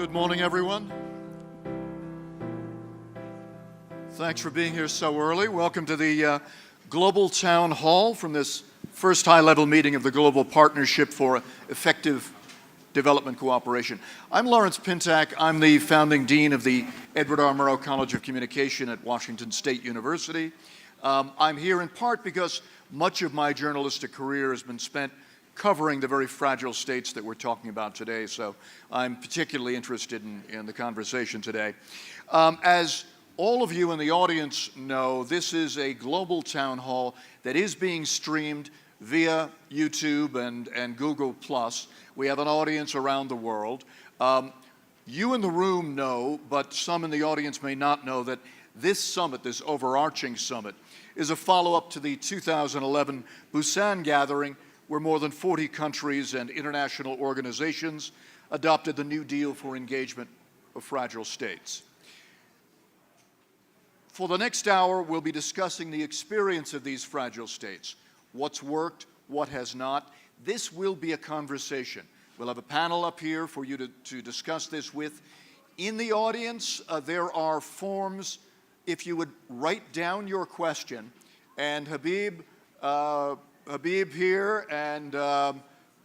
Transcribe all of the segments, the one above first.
Good morning, everyone. Thanks for being here so early. Welcome to the Global Town Hall from this first high-level meeting of the Global Partnership for Effective Development Cooperation. I'm Lawrence Pintack. I'm the founding dean of the Edward R. Murrow College of Communication at Washington State University. I'm here in part because much of my journalistic career has been spent covering the very fragile states that we're talking about today, so I'm particularly interested in the conversation today. As all of you in the audience know, this is a global town hall that is being streamed via YouTube and Google+. We have an audience around the world. You in the room know, but some in the audience may not know, that this summit, this overarching summit, is a follow-up to the 2011 Busan gathering, where more than 40 countries and international organizations adopted the New Deal for Engagement of Fragile States. For the next hour, we'll be discussing the experience of these fragile states, what's worked, what has not. This will be a conversation. We'll have a panel up here for you to discuss this with. In the audience, there are forms. If you would write down your question, and Habib here, and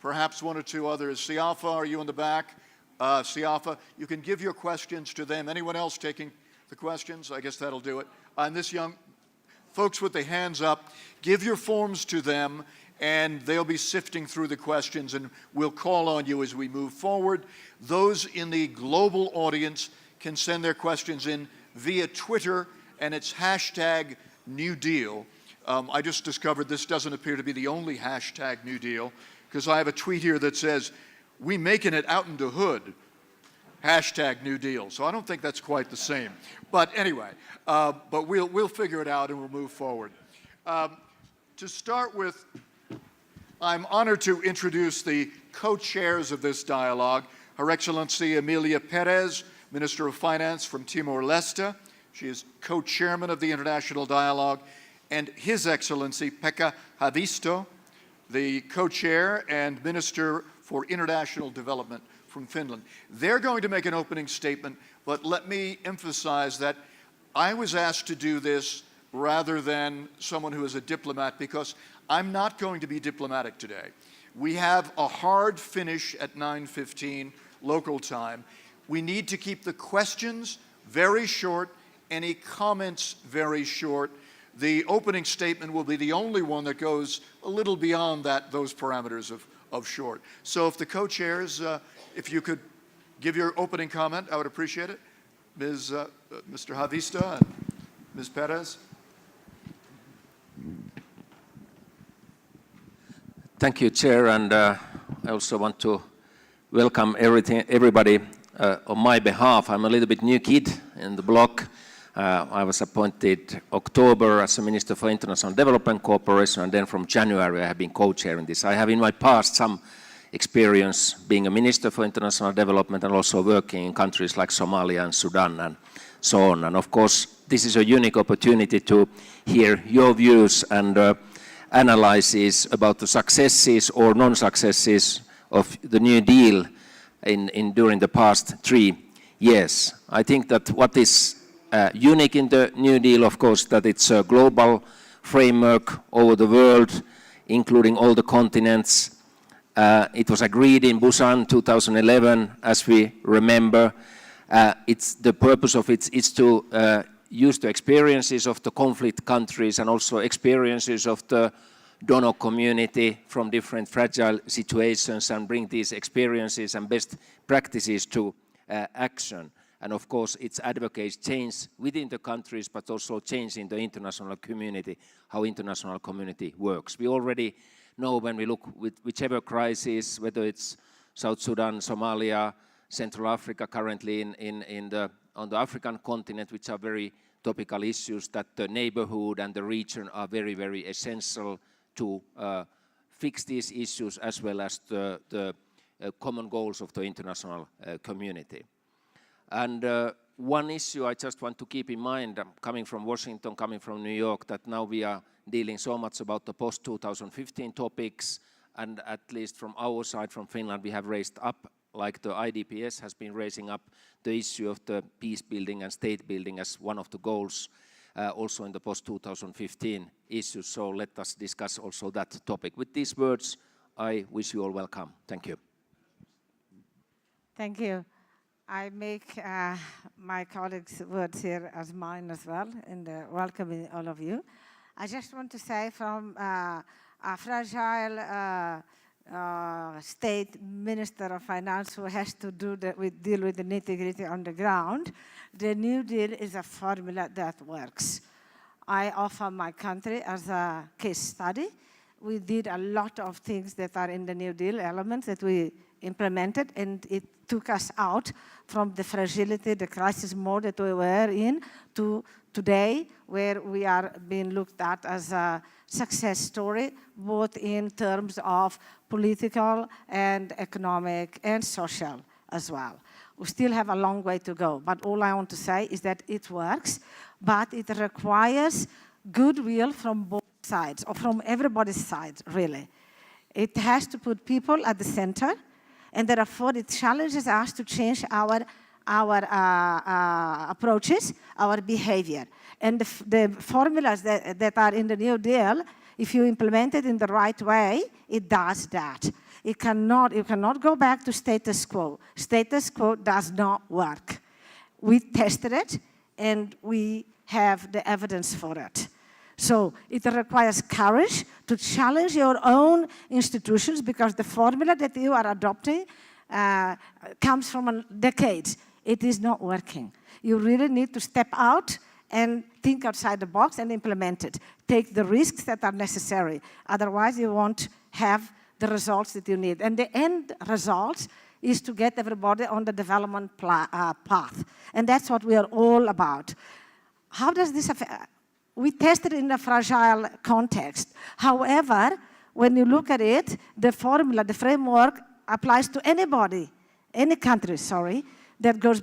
perhaps one or two others. Siafa, are you in the back? Siafa, you can give your questions to them. Anyone else taking the questions? I guess that'll do it. And this young folks with the hands up, give your forms to them, and they'll be sifting through the questions, and we'll call on you as we move forward. Those in the global audience can send their questions in via Twitter, and it's hashtag New Deal. I just discovered this doesn't appear to be the only hashtag New Deal, because I have a tweet here that says, "We making it out in the hood," hashtag New Deal. So I don't think that's quite the same. But anyway, but we'll figure it out and we'll move forward. To start with, I'm honored to introduce the co-chairs of this dialogue, Her Excellency Emilia Perez, Minister of Finance from Timor-Leste. She is co-chairman of the International Dialogue, and His Excellency Pekka Haavisto, the co-chair and Minister for International Development from Finland. They're going to make an opening statement, but let me emphasize that I was asked to do this rather than someone who is a diplomat, because I'm not going to be diplomatic today. We have a hard finish at 9:15 local time. We need to keep the questions very short, any comments very short. The opening statement will be the only one that goes a little beyond those parameters of short. So if the co-chairs, if you could give your opening comment, I would appreciate it. Mr. Haavisto and Ms. Perez. Thank you, Chair, and I also want to welcome everybody on my behalf. I'm a little bit new kid in the block. I was appointed October as a Minister for International Development Cooperation, and then from January I have been co-chairing this. I have in my past some experience being a Minister for International Development and also working in countries like Somalia and Sudan and so on. And of course, this is a unique opportunity to hear your views and analyses about the successes or non-successes of the New Deal during the past 3 years. I think that what is unique in the New Deal, of course, that it's a global framework over the world, including all the continents. It was agreed in Busan 2011, as we remember. The purpose of it is to use the experiences of the conflict countries and also experiences of the donor community from different fragile situations and bring these experiences and best practices to action. And of course, it advocates change within the countries, but also change in the international community, how international community works. We already know when we look with whichever crisis, whether it's South Sudan, Somalia, Central Africa currently on the African continent, which are very topical issues, that the neighborhood and the region are very, very essential to fix these issues as well as the common goals of the international community. And one issue I just want to keep in mind, I'm coming from Washington, coming from New York, that now we are dealing so much about the post-2015 topics, and at least from our side, from Finland, we have raised up like the IDPS has been raising up the issue of the peace building and state building as one of the goals also in the post-2015 issues. So let us discuss also that topic. With these words, I wish you all welcome. Thank you. Thank you. I make my colleagues' words here as mine as well in the welcoming all of you. I just want to say from a fragile state minister of finance who has to deal with the nitty-gritty on the ground, the New Deal is a formula that works. I offer my country as a case study. We did a lot of things that are in the New Deal elements that we implemented, and it took us out from the fragility, the crisis mode that we were in, to today, where we are being looked at as a success story, both in terms of political and economic and social as well. We still have a long way to go, but all I want to say is that it works, but it requires goodwill from both sides, or from everybody's side, really. It has to put people at the center, and therefore it challenges us to change our approaches, our behavior. And the formulas that are in the New Deal, if you implement it in the right way, it does that. You cannot go back to status quo. Status quo does not work. We tested it, and we have the evidence for it. So it requires courage to challenge your own institutions, because the formula that you are adopting comes from decades. It is not working. You really need to step out and think outside the box and implement it. Take the risks that are necessary. Otherwise, you won't have the results that you need. And the end result is to get everybody on the development path. And that's what we are all about. How does this affect? We tested in a fragile context. However, when you look at it, the formula, the framework applies to anybody, any country, sorry, that goes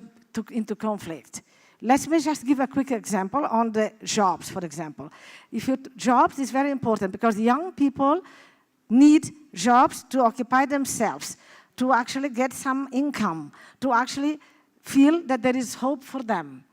into conflict. Let me just give a quick example on the jobs, for example. Jobs is very important because young people need jobs to occupy themselves, to actually get some income, to actually feel that there is hope for them.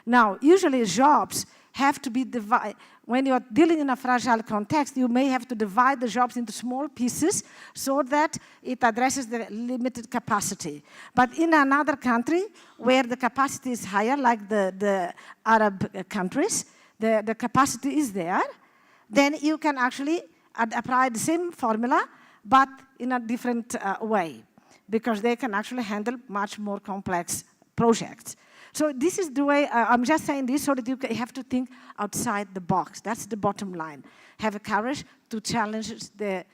Now, usually jobs have to be divided. When you're dealing in a fragile context, you may have to divide the jobs into small pieces so that it addresses the limited capacity. But in another country where the capacity is higher, like the Arab countries, the capacity is there, then you can actually apply the same formula, but in a different way, because they can actually handle much more complex projects. So this is the way, I'm just saying this so that you have to think outside the box. That's the bottom line. Have the courage to challenge the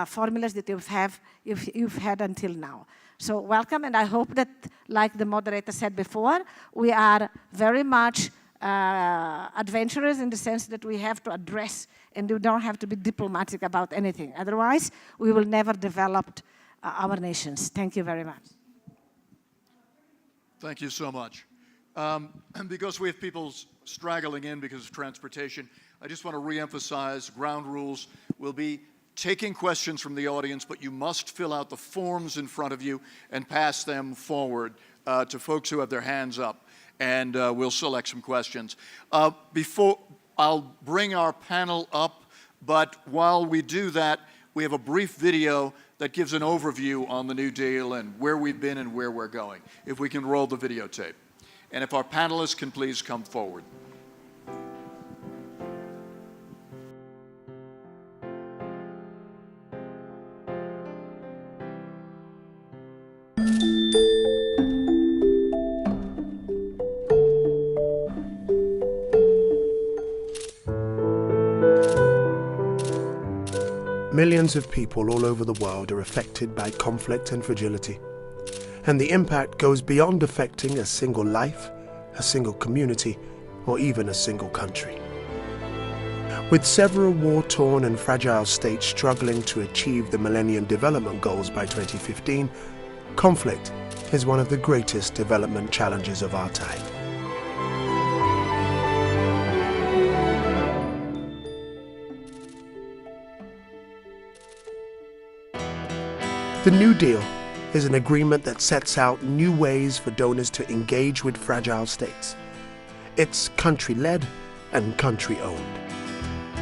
formulas that you've had until now. So welcome, and I hope that, like the moderator said before, we are very much adventurous in the sense that we have to address, and we don't have to be diplomatic about anything. Otherwise, we will never develop our nations. Thank you very much. Thank you so much. Because we have people straggling in because of transportation, I just want to re-emphasize ground rules. We'll be taking questions from the audience, but you must fill out the forms in front of you and pass them forward to folks who have their hands up, and we'll select some questions. Before I'll bring our panel up, but while we do that, we have a brief video that gives an overview on the New Deal and where we've been and where we're going. If we can roll the videotape. And if our panelists can please come forward. Millions of people all over the world are affected by conflict and fragility, and the impact goes beyond affecting a single life, a single community, or even a single country. With several war-torn and fragile states struggling to achieve the Millennium Development Goals by 2015, conflict is one of the greatest development challenges of our time. The New Deal is an agreement that sets out new ways for donors to engage with fragile states. It's country-led and country-owned.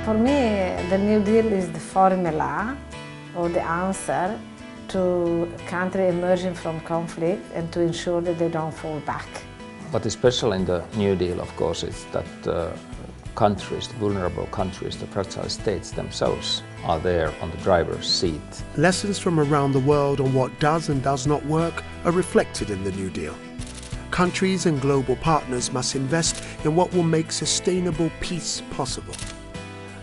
For me, the New Deal is the formula or the answer to a country emerging from conflict and to ensure that they don't fall back. What is special in the New Deal, of course, is that countries, the vulnerable countries, the fragile states themselves are there on the driver's seat. Lessons from around the world on what does and does not work are reflected in the New Deal. Countries and global partners must invest in what will make sustainable peace possible.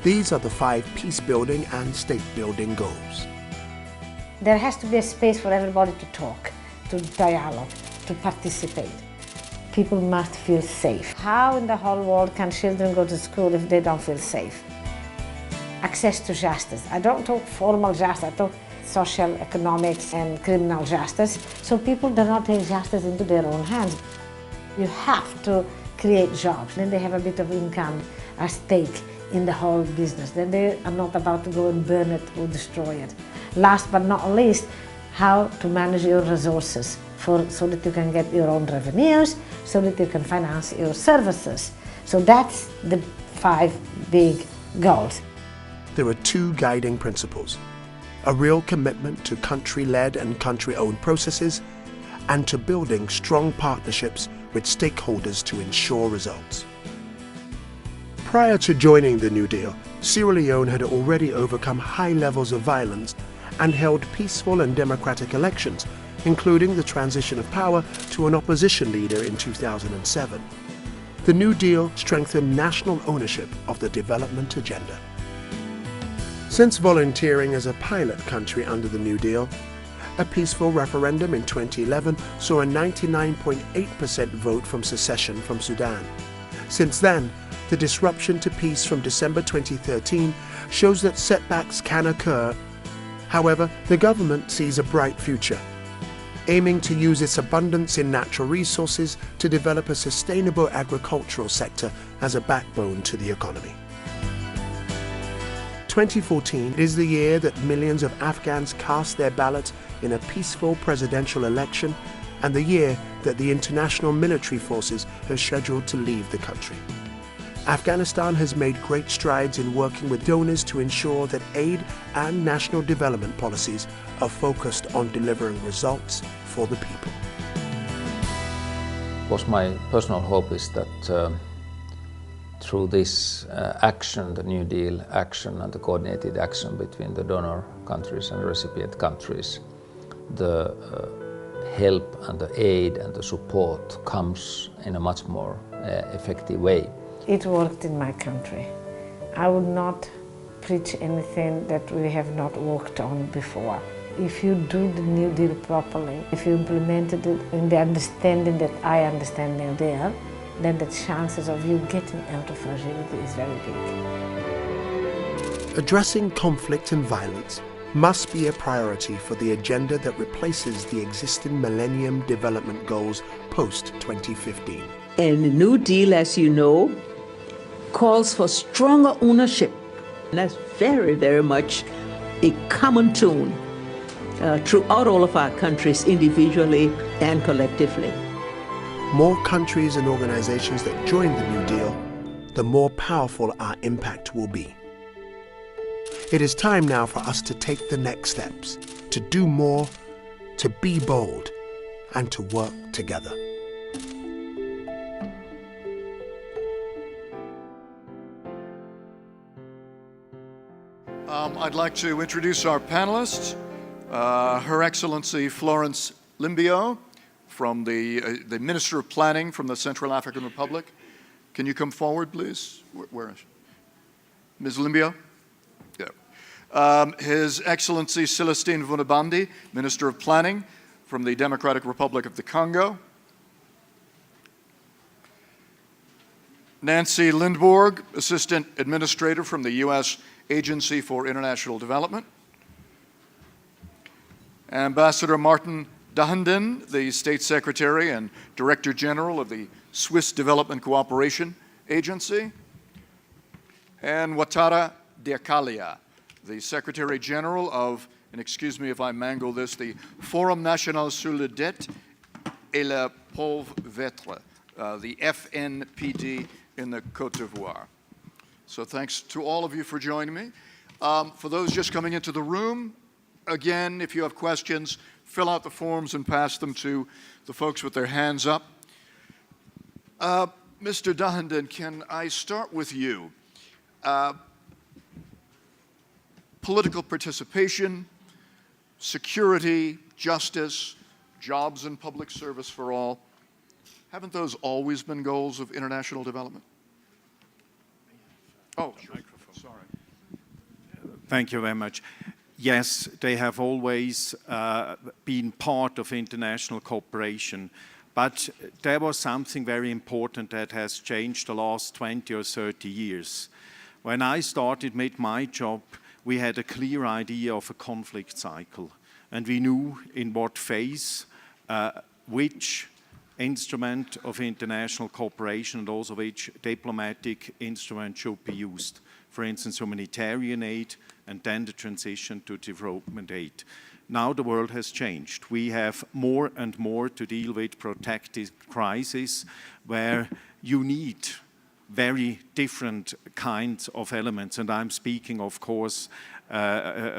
These are the 5 peace-building and state-building goals. There has to be a space for everybody to talk, to dialogue, to participate. People must feel safe. How in the whole world can children go to school if they don't feel safe? Access to justice. I don't talk formal justice, I talk social, economics and criminal justice. So people do not take justice into their own hands. You have to create jobs. Then they have a bit of income at stake in the whole business. Then they are not about to go and burn it or destroy it. Last but not least, how to manage your resources so that you can get your own revenues, so that you can finance your services. So that's the 5 big goals. There are 2 guiding principles: a real commitment to country-led and country-owned processes, and to building strong partnerships with stakeholders to ensure results. Prior to joining the New Deal, Sierra Leone had already overcome high levels of violence and held peaceful and democratic elections, including the transition of power to an opposition leader in 2007. The New Deal strengthened national ownership of the development agenda. Since volunteering as a pilot country under the New Deal, a peaceful referendum in 2011 saw a 99.8% vote from secession from Sudan. Since then, the disruption to peace from December 2013 shows that setbacks can occur. However, the government sees a bright future, aiming to use its abundance in natural resources to develop a sustainable agricultural sector as a backbone to the economy. 2014 is the year that millions of Afghans cast their ballot in a peaceful presidential election, and the year that the international military forces are scheduled to leave the country. Afghanistan has made great strides in working with donors to ensure that aid and national development policies are focused on delivering results for the people. Of course, my personal hope is that through this action, the New Deal action and the coordinated action between the donor countries and recipient countries, the help and the aid and the support comes in a much more effective way. It worked in my country. I would not preach anything that we have not worked on before. If you do the New Deal properly, if you implemented it in the understanding that I understand New Deal, then the chances of you getting out of fragility is very big. Addressing conflict and violence must be a priority for the agenda that replaces the existing Millennium Development Goals post-2015. And the New Deal, as you know, calls for stronger ownership. And that's very, very much a common tune throughout all of our countries, individually and collectively. More countries and organizations that join the New Deal, the more powerful our impact will be. It is time now for us to take the next steps, to do more, to be bold, and to work together. I'd like to introduce our panelists. Her Excellency Florence Limbio, from the Minister of Planning from the Central African Republic. Can you come forward, please? Where is she? Ms. Limbio? Yeah. His Excellency Celestine Vunabandi, Minister of Planning from the Democratic Republic of the Congo. Nancy Lindborg, Assistant Administrator from the U.S. Agency for International Development. Ambassador Martin Dahnden, the State Secretary and Director General of the Swiss Development Cooperation Agency. And Ouattara Diakalia, the Secretary General of and excuse me if I mangle this, the Forum National sur la Dette et la Pauvreté, the FNPD in the Côte d'Ivoire. So thanks to all of you for joining me. For those just coming into the room, again, if you have questions, fill out the forms and pass them to the folks with their hands up. Mr. Dahinden, can I start with you? Political participation, security, justice, jobs and public service for all. Haven't those always been goals of international development? Oh, microphone. Sorry. Thank you very much. Yes, they have always been part of international cooperation, but there was something very important that has changed the last 20 or 30 years. When I started with my job, we had a clear idea of a conflict cycle, and we knew in what phase, which instrument of international cooperation and also which diplomatic instrument should be used. For instance, humanitarian aid and then the transition to development aid. Now the world has changed. We have more and more to deal with protective crises where you need very different kinds of elements, and I'm speaking, of course,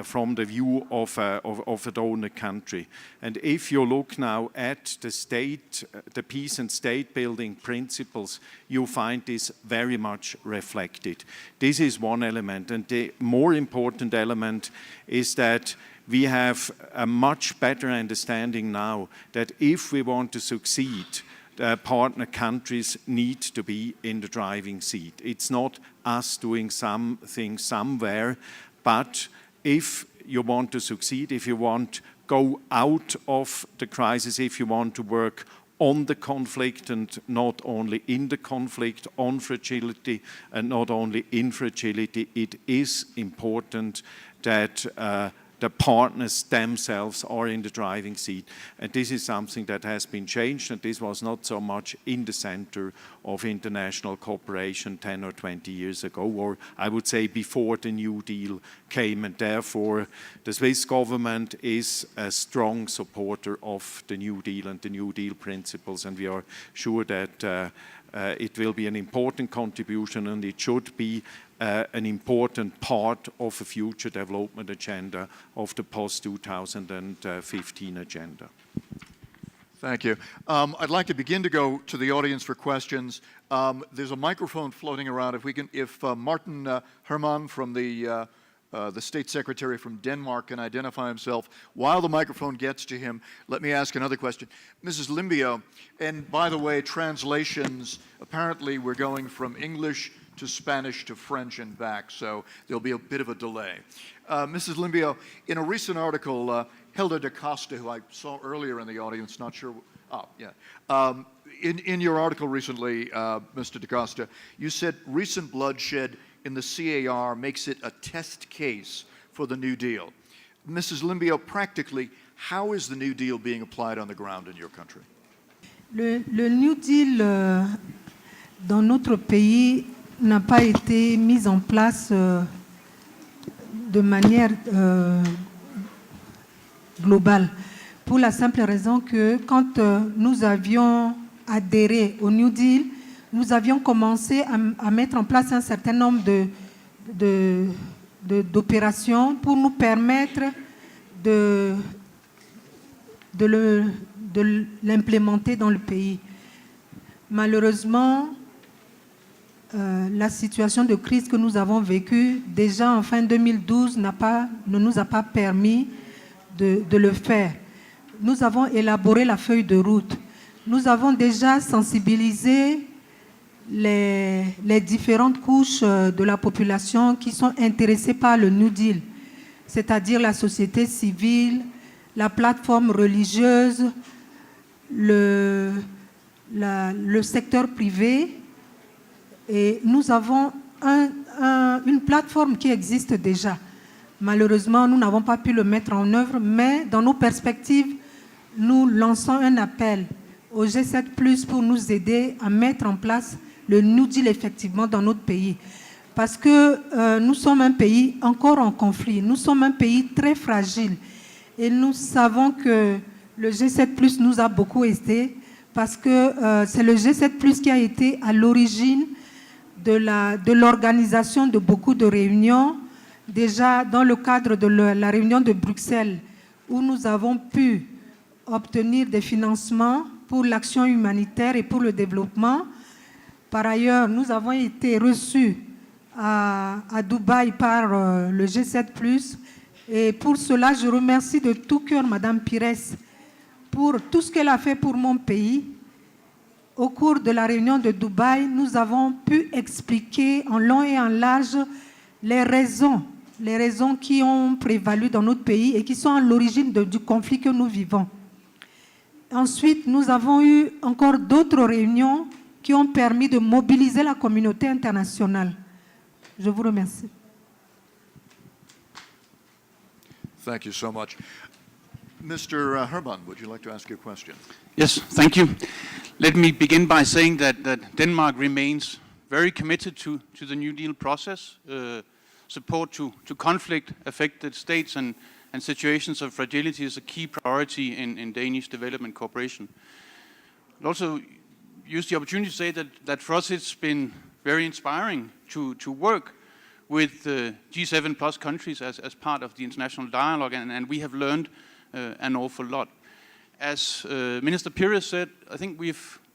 from the view of a donor country. And if you look now at the state, the peace and state building principles, you find this very much reflected. This is one element, and the more important element is that we have a much better understanding now that if we want to succeed, partner countries need to be in the driving seat. It's not us doing something somewhere, but if you want to succeed, if you want to go out of the crisis, if you want to work on the conflict and not only in the conflict, on fragility and not only in fragility, it is important that the partners themselves are in the driving seat. And this is something that has been changed, and this was not so much in the center of international cooperation 10 or 20 years ago, or I would say before the New Deal came, and therefore the Swiss government is a strong supporter of the New Deal and the New Deal principles, and we are sure that it will be an important contribution, and it should be an important part of a future development agenda of the post-2015 agenda. Thank you. I'd like to begin to go to the audience for questions. There's a microphone floating around. If Martin Herman from the State Secretary from Denmark can identify himself while the microphone gets to him, let me ask another question. Mrs. Limbio, and by the way, translations, apparently we're going from English to Spanish to French and back, so there'll be a bit of a delay. Mrs. Limbio, in a recent article, Hilda da Costa, who I saw earlier in the audience, not sure, in your article recently, Mr. da Costa, you said recent bloodshed in the CAR makes it a test case for the New Deal. Mrs. Limbio, practically, how is the New Deal being applied on the ground in your country? Le New Deal dans notre pays n'a pas été mis en place de manière globale, pour la simple raison que quand nous avions adhéré au New Deal, nous avions commencé à mettre en place un certain nombre d'opérations pour nous permettre de l'implémenter dans le pays. Malheureusement, la situation de crise que nous avons vécue déjà en fin 2012 ne nous a pas permis de le faire. Nous avons élaboré la feuille de route. Nous avons déjà sensibilisé les différentes couches de la population qui sont intéressées par le New Deal, c'est-à-dire la société civile, la plateforme religieuse, le secteur privé. Et nous avons une plateforme qui existe déjà. Malheureusement, nous n'avons pas pu le mettre en œuvre, mais dans nos perspectives, nous lançons un appel au G7+, pour nous aider à mettre en place le New Deal effectivement dans notre pays. parce que nous sommes un pays encore en conflit, nous sommes un pays très fragile et nous savons que le G7+ nous a beaucoup aidé parce que c'est le G7+ qui a été à l'origine de l'organisation de beaucoup de réunions, déjà dans le cadre de la réunion de Bruxelles, où nous avons pu obtenir des financements pour l'action humanitaire et pour le développement. Par ailleurs, nous avons été reçus à Dubaï par le G7+. Et pour cela, je remercie de tout cœur Madame Pires pour tout ce qu'elle a fait pour mon pays. Au cours de la réunion de Dubaï, nous avons pu expliquer en long et en large les raisons qui ont prévalu dans notre pays et qui sont à l'origine du conflit que nous vivons. Ensuite, nous avons eu encore d'autres réunions qui ont permis de mobiliser la communauté internationale. Je vous remercie. Thank you so much. Mr. Herman, would you like to ask a question? Yes, thank you. Let me begin by saying that Denmark remains very committed to the New Deal process. Support to conflict-affected states and situations of fragility is a key priority in Danish development cooperation. I'll also use the opportunity to say that for us it's been very inspiring to work with G7 plus countries as part of the international dialogue, and we have learned an awful lot. As Minister Pires said, I think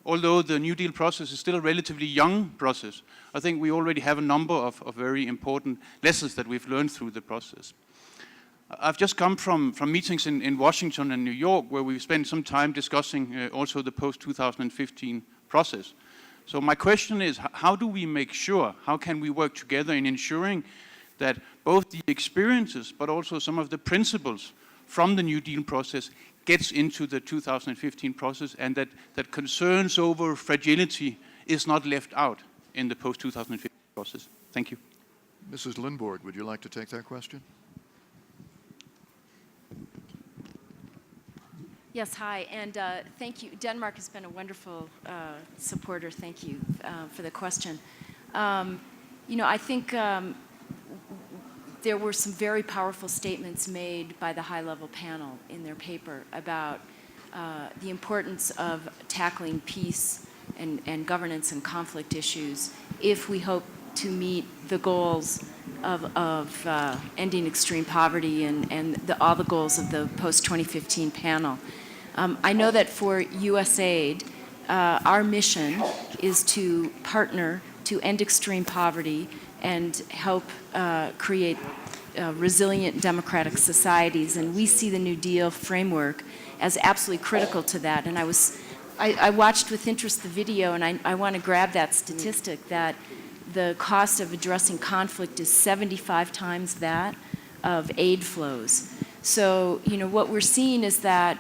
although the New Deal process is still a relatively young process, I think we already have a number of very important lessons that we've learned through the process. I've just come from meetings in Washington and New York where we've spent some time discussing also the post-2015 process. So my question is, how do we make sure, how can we work together in ensuring that both the experiences but also some of the principles from the New Deal process gets into the 2015 process, and that concerns over fragility is not left out in the post-2015 process? Thank you. Mrs. Lindborg, would you like to take that question? Yes, hi, and thank you. Denmark has been a wonderful supporter. Thank you for the question. I think there were some very powerful statements made by the high-level panel in their paper about the importance of tackling peace and governance and conflict issues if we hope to meet the goals of ending extreme poverty and all the goals of the post-2015 panel. I know that for USAID, our mission is to partner to end extreme poverty and help create resilient democratic societies. And we see the New Deal framework as absolutely critical to that. And I watched with interest the video, and I want to grab that statistic that the cost of addressing conflict is 75 times that of aid flows. So, what we're seeing is that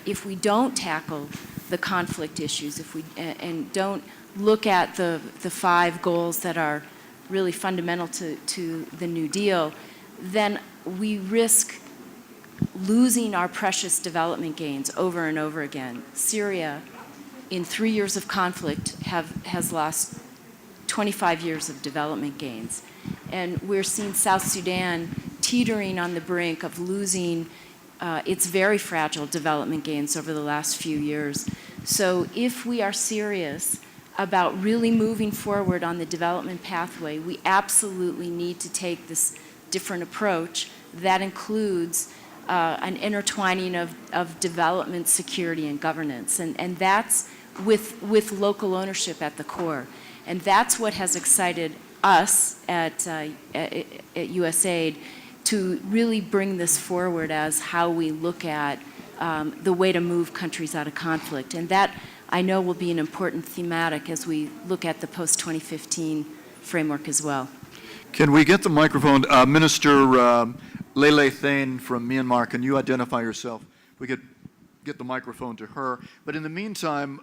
if we don't tackle the conflict issues, and don't look at the 5 goals that are really fundamental to the New Deal, then we risk losing our precious development gains over and over again. Syria, in 3 years of conflict, has lost 25 years of development gains. And we're seeing South Sudan teetering on the brink of losing its very fragile development gains over the last few years. So if we are serious about really moving forward on the development pathway, we absolutely need to take this different approach that includes an intertwining of development, security, and governance. And that's with local ownership at the core. And that's what has excited us at USAID to really bring this forward as how we look at the way to move countries out of conflict. And that, I know, will be an important thematic as we look at the post-2015 framework as well. Can we get the microphone? Minister Lele Thane from Myanmar, can you identify yourself? We could get the microphone to her. But in the meantime,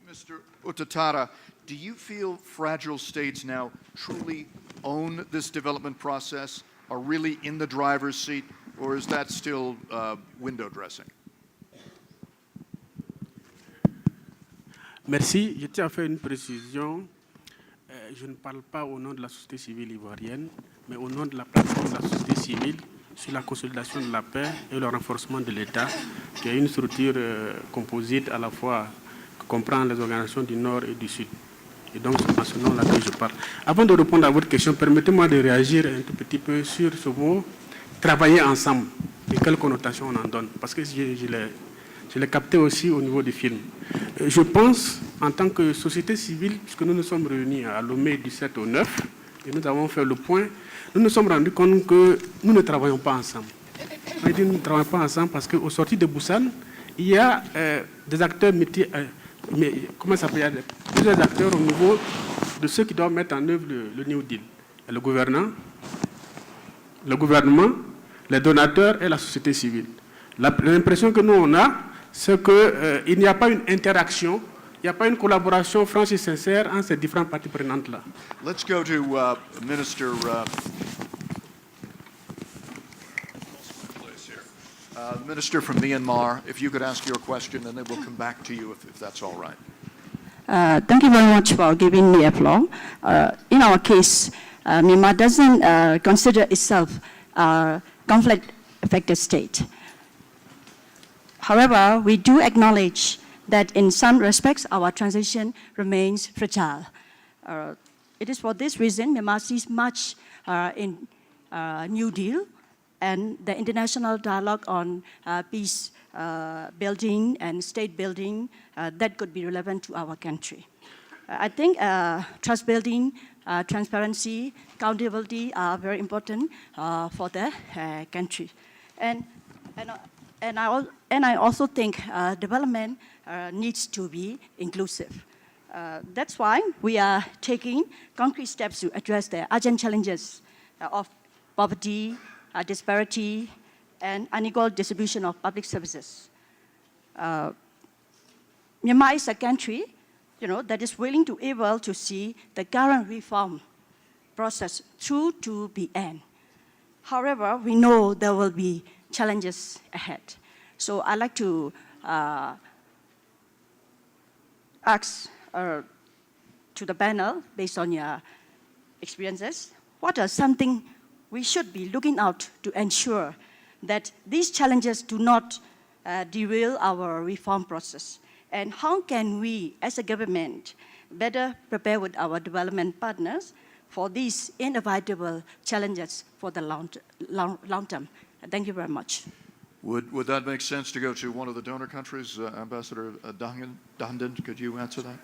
Mr. Utatara, do you feel fragile states now truly own this development process, are really in the driver's seat, or is that still window dressing? Merci. Je tiens à faire une précision. je ne parle pas au nom de la société civile ivoirienne, mais au nom de la plateforme de la société civile sur la consolidation de la paix et le renforcement de l'État, qui est une structure composite à la fois qui comprend les organisations du Nord et du Sud. Et donc, c'est à ce nom-là que je parle. Avant de répondre à votre question, permettez-moi de réagir un tout petit peu sur ce mot « travailler ensemble » et quelle connotation on en donne. Parce que je l'ai capté aussi au niveau du film. Je pense, en tant que société civile, puisque nous nous sommes réunis à Lomé du 7 au 9, et nous avons fait le point, nous nous sommes rendus compte que nous ne travaillons pas ensemble. On a dit nous ne travaillons pas ensemble parce qu'au sorti de Busan, il y a des acteurs métiers, comment ça s'appelle, plusieurs acteurs au niveau de ceux qui doivent mettre en œuvre le New Deal. Le gouvernement, les donateurs et la société civile. L'impression que nous on a, c'est qu'il n'y a pas une interaction, il n'y a pas une collaboration franche et sincère entre ces différentes parties prenantes-là. Let's go to Minister. Minister from Myanmar, if you could ask your question, and then we'll come back to you if that's all right. Thank you very much for giving me a floor. In our case, Myanmar doesn't consider itself a conflict-affected state. However, we do acknowledge that in some respects, our transition remains fragile. It is for this reason Myanmar sees much in New Deal and the international dialogue on peace building and state building that could be relevant to our country. I think trust building, transparency, accountability are very important for the country. And I also think development needs to be inclusive. That's why we are taking concrete steps to address the urgent challenges of poverty, disparity, and unequal distribution of public services. Myanmar is a country, that is willing to able to see the current reform process through to the end. However, we know there will be challenges ahead. So I'd like to ask to the panel, based on your experiences, what are something we should be looking out to ensure that these challenges do not derail our reform process? And how can we, as a government, better prepare with our development partners for these inevitable challenges for the long term? Thank you very much. Would that make sense to go to one of the donor countries? Ambassador Dahandan, could you answer that?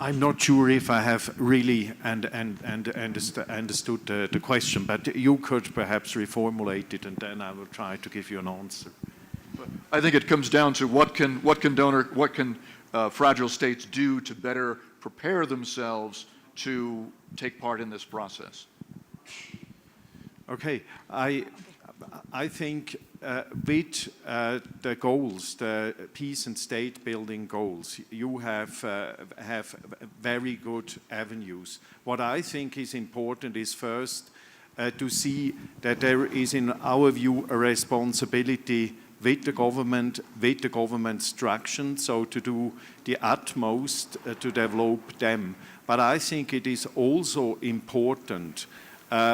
I'm not sure if I have really understood the question, but you could perhaps reformulate it, and then I will try to give you an answer. I think it comes down to what can fragile states do to better prepare themselves to take part in this process. Okay, I think with the goals, the peace and state building goals, you have very good avenues. What I think is important is first to see that there is, in our view, a responsibility with the government structure, so to do the utmost to develop them. But I think it is also important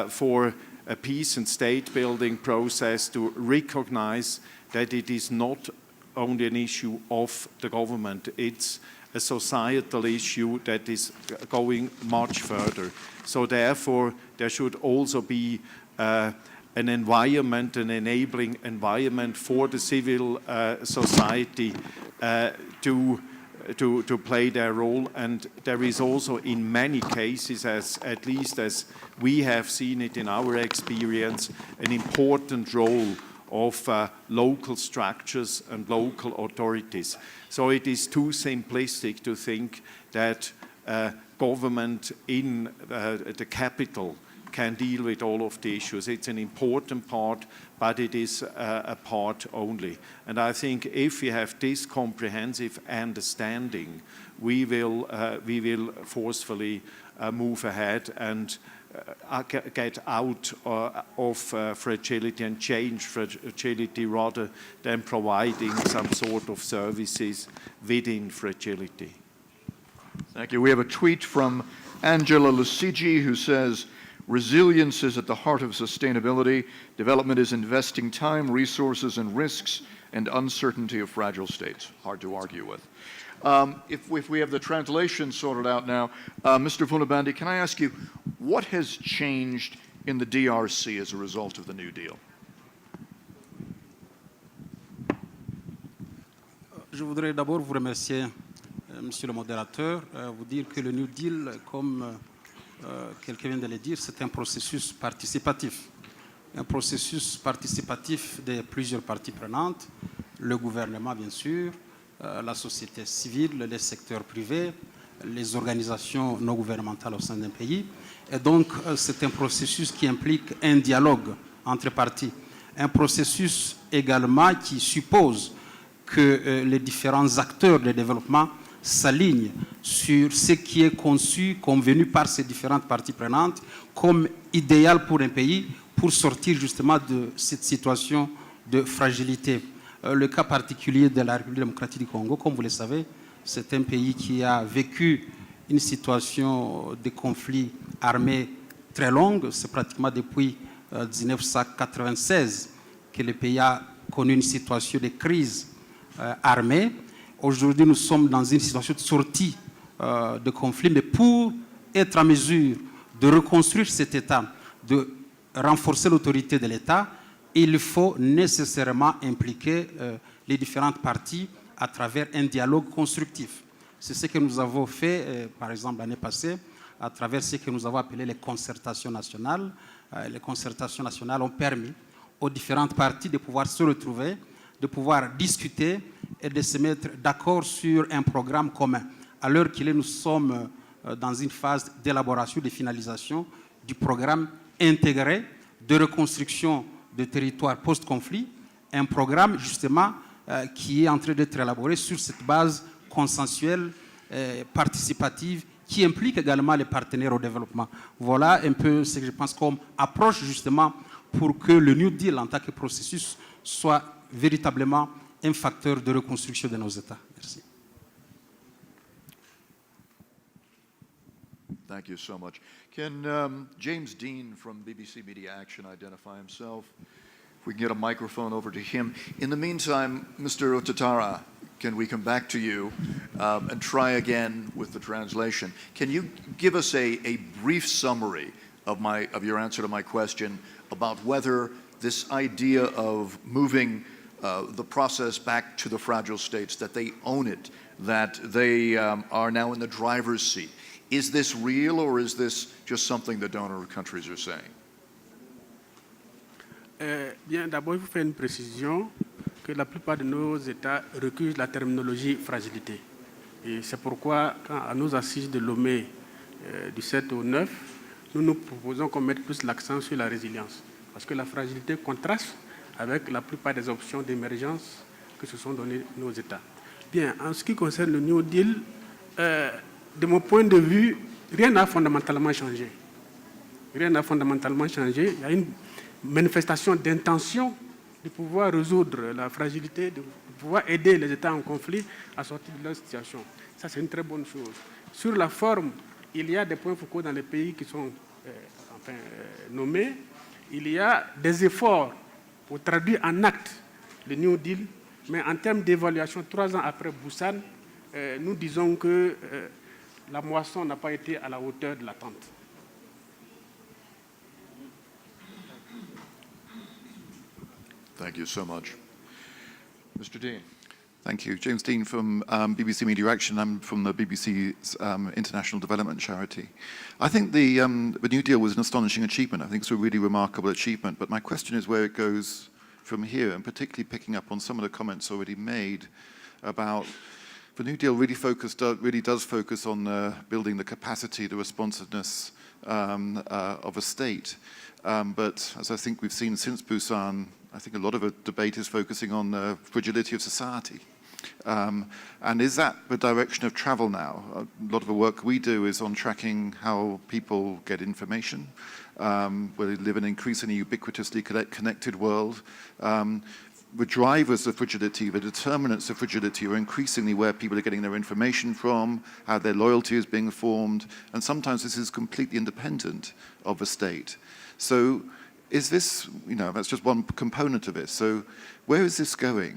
for a peace and state building process to recognize that it is not only an issue of the government, it's a societal issue that is going much further. So therefore, there should also be an environment, an enabling environment for the civil society to play their role. And there is also, in many cases, at least as we have seen it in our experience, an important role of local structures and local authorities. So it is too simplistic to think that government in the capital can deal with all of the issues. It's an important part, but it is a part only. And I think if we have this comprehensive understanding, we will forcefully move ahead and get out of fragility and change fragility rather than providing some sort of services within fragility. Thank you. We have a tweet from Angela Lucigi who says, resilience is at the heart of sustainability. Development is investing time, resources, and risks, and uncertainty of fragile states. Hard to argue with. If we have the translation sorted out now, Mr. Funabandi, can I ask you, what has changed in the DRC as a result of the New Deal? Je voudrais d'abord vous remercier, Monsieur le modérateur, vous dire que le New Deal, comme quelqu'un vient de le dire, c'est un processus participatif. Un processus participatif de plusieurs parties prenantes, le gouvernement bien sûr, la société civile, les secteurs privés, les organisations non gouvernementales au sein d'un pays. Et donc, c'est un processus qui implique un dialogue entre parties. Un processus également qui suppose que les différents acteurs de développement s'alignent sur ce qui est conçu, convenu par ces différentes parties prenantes, comme idéal pour un pays pour sortir justement de cette situation de fragilité. Le cas particulier de la République démocratique du Congo, comme vous le savez, c'est un pays qui a vécu une situation de conflit armé très longue. C'est pratiquement depuis 1996 que le pays a connu une situation de crise armée. Aujourd'hui, nous sommes dans une situation de sortie de conflit, mais pour être en mesure de reconstruire cet État, de renforcer l'autorité de l'État, il faut nécessairement impliquer les différentes parties à travers un dialogue constructif. C'est ce que nous avons fait, par exemple, l'année passée, à travers ce que nous avons appelé les concertations nationales. Les concertations nationales ont permis aux différentes parties de pouvoir se retrouver, de pouvoir discuter et de se mettre d'accord sur un programme commun. À l'heure qu'il est, nous sommes dans une phase d'élaboration, de finalisation du programme intégré de reconstruction de territoires post-conflit, un programme justement qui est en train d'être élaboré sur cette base consensuelle, participative, qui implique également les partenaires au développement. Voilà un peu ce que je pense comme approche justement pour que le New Deal en tant que processus soit véritablement un facteur de reconstruction de nos États. Merci. Thank you so much. Can James Dean from BBC Media Action identify himself? If we can get a microphone over to him. In the meantime, Mr. Otatara, can we come back to you and try again with the translation? Can you give us a brief summary of your answer to my question about whether this idea of moving the process back to the fragile states, that they own it, that they are now in the driver's seat, is this real or is this just something the donor countries are saying? Bien, d'abord, il faut faire une précision que la plupart de nos États recusent la terminologie fragilité. Et c'est pourquoi, quand à nos assises de Lomé du 7 au 9, nous proposons qu'on mette plus l'accent sur la résilience. Parce que la fragilité contraste avec la plupart des options d'émergence que se sont données nos États. Bien, en ce qui concerne le New Deal, de mon point de vue, rien n'a fondamentalement changé. Rien n'a fondamentalement changé. Il y a une manifestation d'intention de pouvoir résoudre la fragilité, de pouvoir aider les États en conflit à sortir de leur situation. Ça, c'est une très bonne chose. Sur la forme, il y a des points focaux dans les pays qui sont nommés. Il y a des efforts pour traduire en acte le New Deal, mais en termes d'évaluation, 3 ans après Busan, nous disons que la moisson n'a pas été à la hauteur de l'attente. Thank you so much. Mr. Dean. Thank you. James Dean from BBC Media Action. I'm from the BBC's International Development Charity. I think the New Deal was an astonishing achievement. I think it's a really remarkable achievement. But my question is where it goes from here, and particularly picking up on some of the comments already made about the New Deal really does focus on building the capacity, the responsiveness of a state. But as I think we've seen since Busan, I think a lot of the debate is focusing on the fragility of society. And is that the direction of travel now? A lot of the work we do is on tracking how people get information. We live in an increasingly ubiquitously connected world. the drivers of fragility, the determinants of fragility are increasingly where people are getting their information from, how their loyalty is being formed, and sometimes this is completely independent of the state. So is this, that's just one component of it. So where is this going?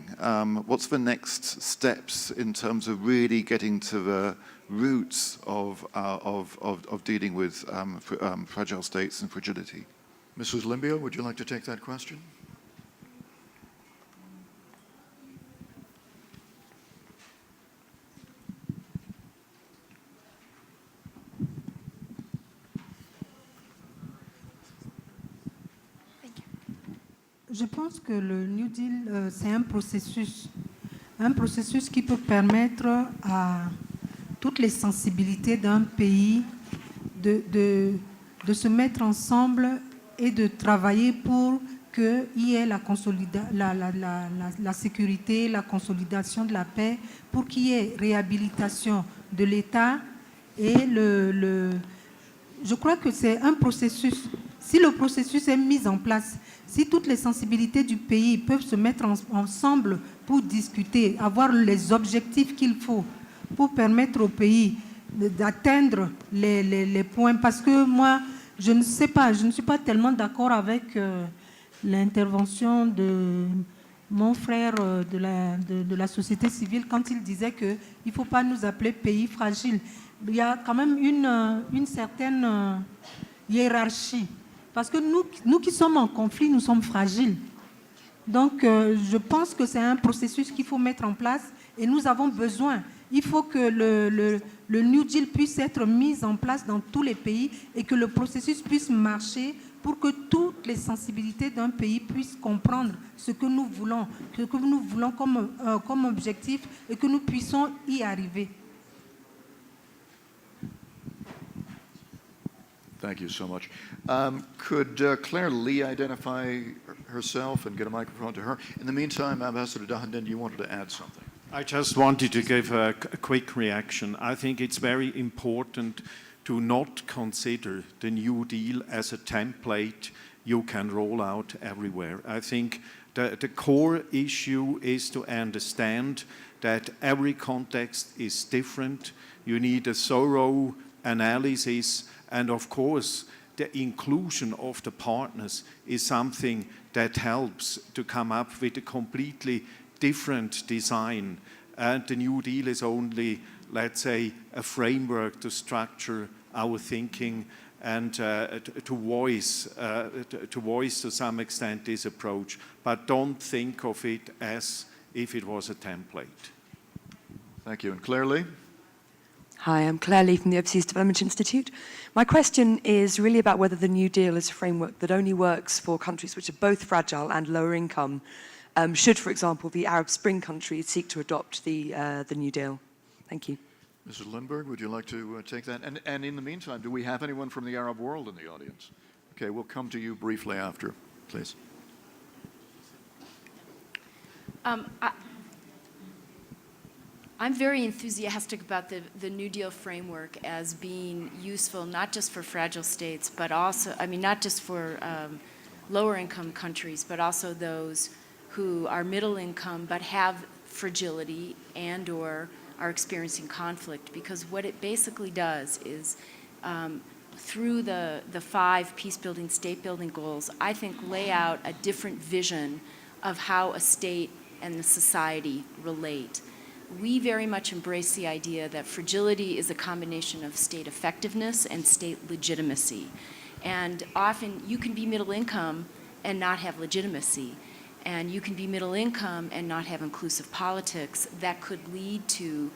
What's the next steps in terms of really getting to the roots of dealing with fragile states and fragility? Mrs. Limbia, would you like to take that question? Je pense que le New Deal, c'est un processus qui peut permettre à toutes les sensibilités d'un pays de se mettre ensemble et de travailler pour qu'il y ait la sécurité, la consolidation de la paix, pour qu'il y ait réhabilitation de l'État. Et je crois que c'est un processus. Si le processus est mis en place, si toutes les sensibilités du pays peuvent se mettre ensemble pour discuter, avoir les objectifs qu'il faut pour permettre au pays d'atteindre les points, parce que moi, je ne suis pas tellement d'accord avec l'intervention de mon frère de la société civile quand il disait qu'il ne faut pas nous appeler pays fragile. Il y a quand même une certaine hiérarchie. Parce que nous qui sommes en conflit, nous sommes fragiles. Donc, je pense que c'est un processus qu'il faut mettre en place et nous avons besoin. Il faut que le New Deal puisse être mis en place dans tous les pays et que le processus puisse marcher pour que toutes les sensibilités d'un pays puissent comprendre ce que nous voulons comme objectif et que nous puissions y arriver. Thank you so much. Could Claire Lee identify herself and get a microphone to her? In the meantime, Ambassador Dahandan, you wanted to add something. I just wanted to give a quick reaction. I think it's very important to not consider the New Deal as a template you can roll out everywhere. I think the core issue is to understand that every context is different. You need a thorough analysis. And of course, the inclusion of the partners is something that helps to come up with a completely different design. And the New Deal is only, let's say, a framework to structure our thinking and to voice to some extent this approach. But don't think of it as if it was a template. Thank you. And Claire Lee? Hi, I'm Claire Lee from the Overseas Development Institute. My question is really about whether the New Deal is a framework that only works for countries which are both fragile and lower income. Should, for example, the Arab Spring countries seek to adopt the New Deal? Thank you. Mrs. Lindberg, would you like to take that? And in the meantime, do we have anyone from the Arab world in the audience? Okay, we'll come to you briefly after, please. I'm very enthusiastic about the New Deal framework as being useful not just for fragile states, but also, not just for lower income countries, but also those who are middle income but have fragility and or are experiencing conflict. Because what it basically does is, through the 5 peace-building, state-building goals, I think lay out a different vision of how a state and the society relate. We very much embrace the idea that fragility is a combination of state effectiveness and state legitimacy. And often you can be middle income and not have legitimacy. And you can be middle income and not have inclusive politics that could lead to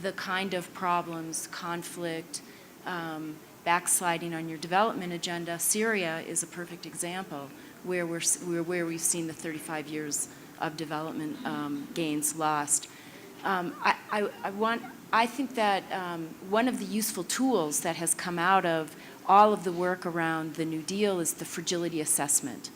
the kind of problems, conflict, backsliding on your development agenda. Syria is a perfect example where we've seen the 35 years of development gains lost. I think that one of the useful tools that has come out of all of the work around the New Deal is the fragility assessment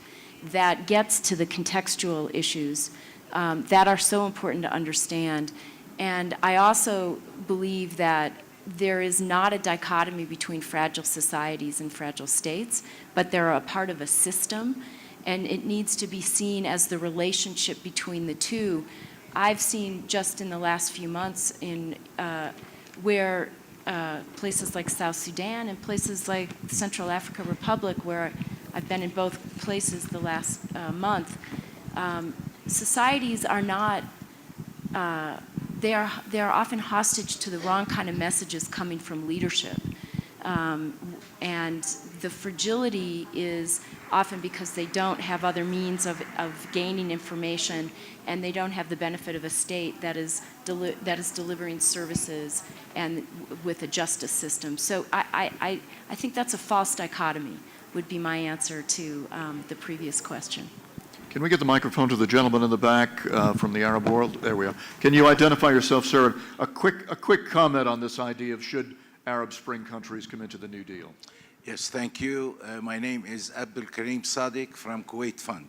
that gets to the contextual issues that are so important to understand. And I also believe that there is not a dichotomy between fragile societies and fragile states, but they're a part of a system. and it needs to be seen as the relationship between the two. I've seen just in the last few months where places like South Sudan and places like Central African Republic, where I've been in both places the last month, societies are not, they are often hostage to the wrong kind of messages coming from leadership. And the fragility is often because they don't have other means of gaining information, and they don't have the benefit of a state that is delivering services and with a justice system. So I think that's a false dichotomy, would be my answer to the previous question. Can we get the microphone to the gentleman in the back from the Arab world? There we are. Can you identify yourself, sir? A quick comment on this idea of should Arab Spring countries come into the New Deal? Yes, thank you. My name is Abdul Karim Sadiq from Kuwait Fund.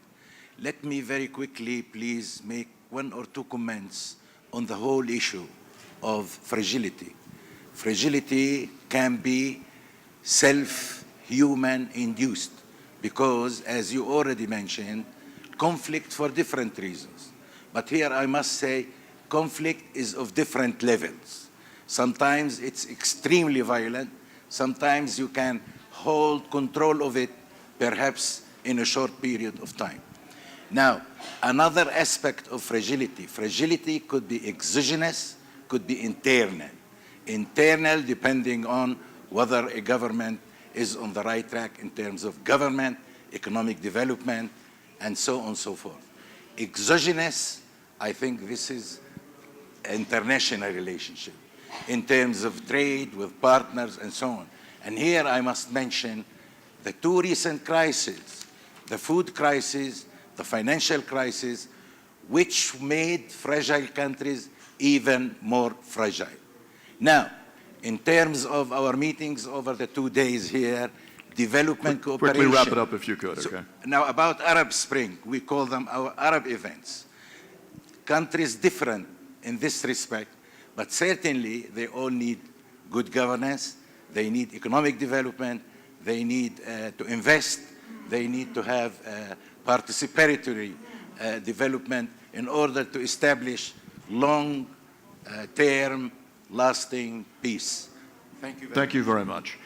Let me very quickly, please, make 1 or 2 comments on the whole issue of fragility. Fragility can be self-human induced because, as you already mentioned, conflict for different reasons. But here I must say conflict is of different levels. Sometimes it's extremely violent. Sometimes you can hold control of it, perhaps in a short period of time. Now, another aspect of fragility. Fragility could be exogenous, could be internal. Internal, depending on whether a government is on the right track in terms of government, economic development, and so on and so forth. Exogenous, I think this is an international relationship in terms of trade with partners and so on. And here I must mention the 2 recent crises, the food crisis, the financial crisis, which made fragile countries even more fragile. Now, in terms of our meetings over the 2 days here, development cooperation. Quickly wrap it up if you could, okay. So, now about Arab Spring, we call them our Arab events. Countries different in this respect, but certainly they all need good governance, they need economic development, they need to invest, they need to have participatory development in order to establish long-term, lasting peace. Thank you very much. Thank you very much.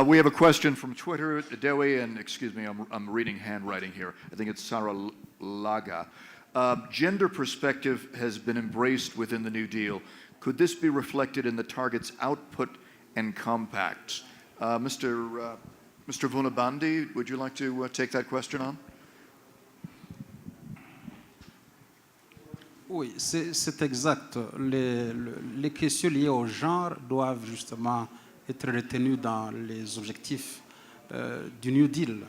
We have a question from Twitter, Dewi, and excuse me, I'm reading handwriting here. I think it's Saravia. Gender perspective has been embraced within the New Deal. Could this be reflected in the target's output and compacts? Mr. Vunabandi, would you like to take that question on? Oui, c'est exact. Les questions liées au genre doivent justement être retenues dans les objectifs du New Deal.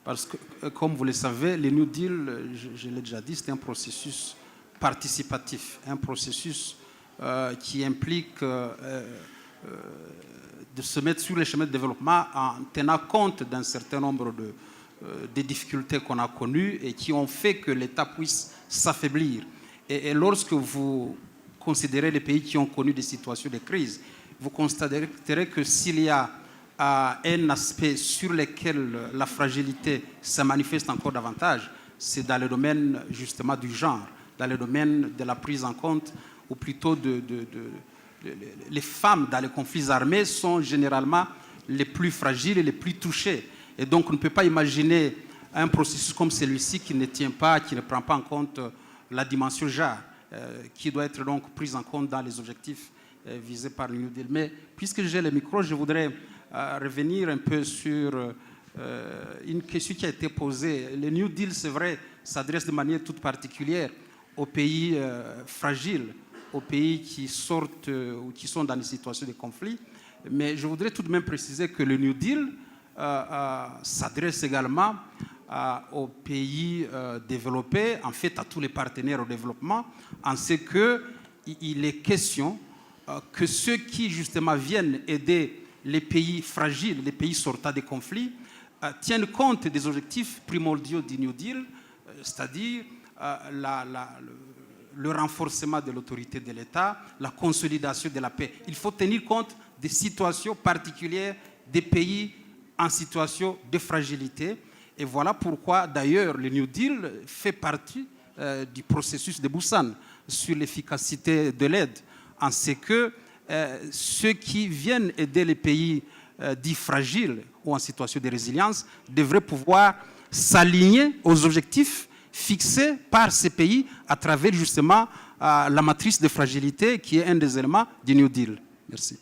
Parce que, comme vous le savez, le New Deal, je l'ai déjà dit, c'est un processus participatif, un processus qui implique de se mettre sur les chemins de développement en tenant compte d'un certain nombre de difficultés qu'on a connues et qui ont fait que l'État puisse s'affaiblir. Et lorsque vous considérez les pays qui ont connu des situations de crise, vous constaterez que s'il y a un aspect sur lequel la fragilité se manifeste encore davantage, c'est dans le domaine justement du genre, dans le domaine de la prise en compte, ou plutôt les femmes dans les conflits armés sont généralement les plus fragiles et les plus touchées. Et donc on ne peut pas imaginer un processus comme celui-ci qui ne tient pas, qui ne prend pas en compte la dimension genre, qui doit être donc prise en compte dans les objectifs visés par le New Deal. Mais puisque j'ai le micro, je voudrais revenir un peu sur une question qui a été posée. Le New Deal, c'est vrai, s'adresse de manière toute particulière aux pays fragiles, aux pays qui sortent ou qui sont dans des situations de conflit. Mais je voudrais tout de même préciser que le New Deal s'adresse également aux pays développés, en fait à tous les partenaires au développement, en ce qu'il est question que ceux qui justement viennent aider les pays fragiles, les pays sortant des conflits, tiennent compte des objectifs primordiaux du New Deal, c'est-à-dire le renforcement de l'autorité de l'État, la consolidation de la paix. Il faut tenir compte des situations particulières des pays en situation de fragilité. Et voilà pourquoi, d'ailleurs, le New Deal fait partie du processus de Busan sur l'efficacité de l'aide, en ce que ceux qui viennent aider les pays dits fragiles ou en situation de résilience devraient pouvoir s'aligner aux objectifs fixés par ces pays à travers justement la matrice de fragilité qui est un des éléments du New Deal. Merci.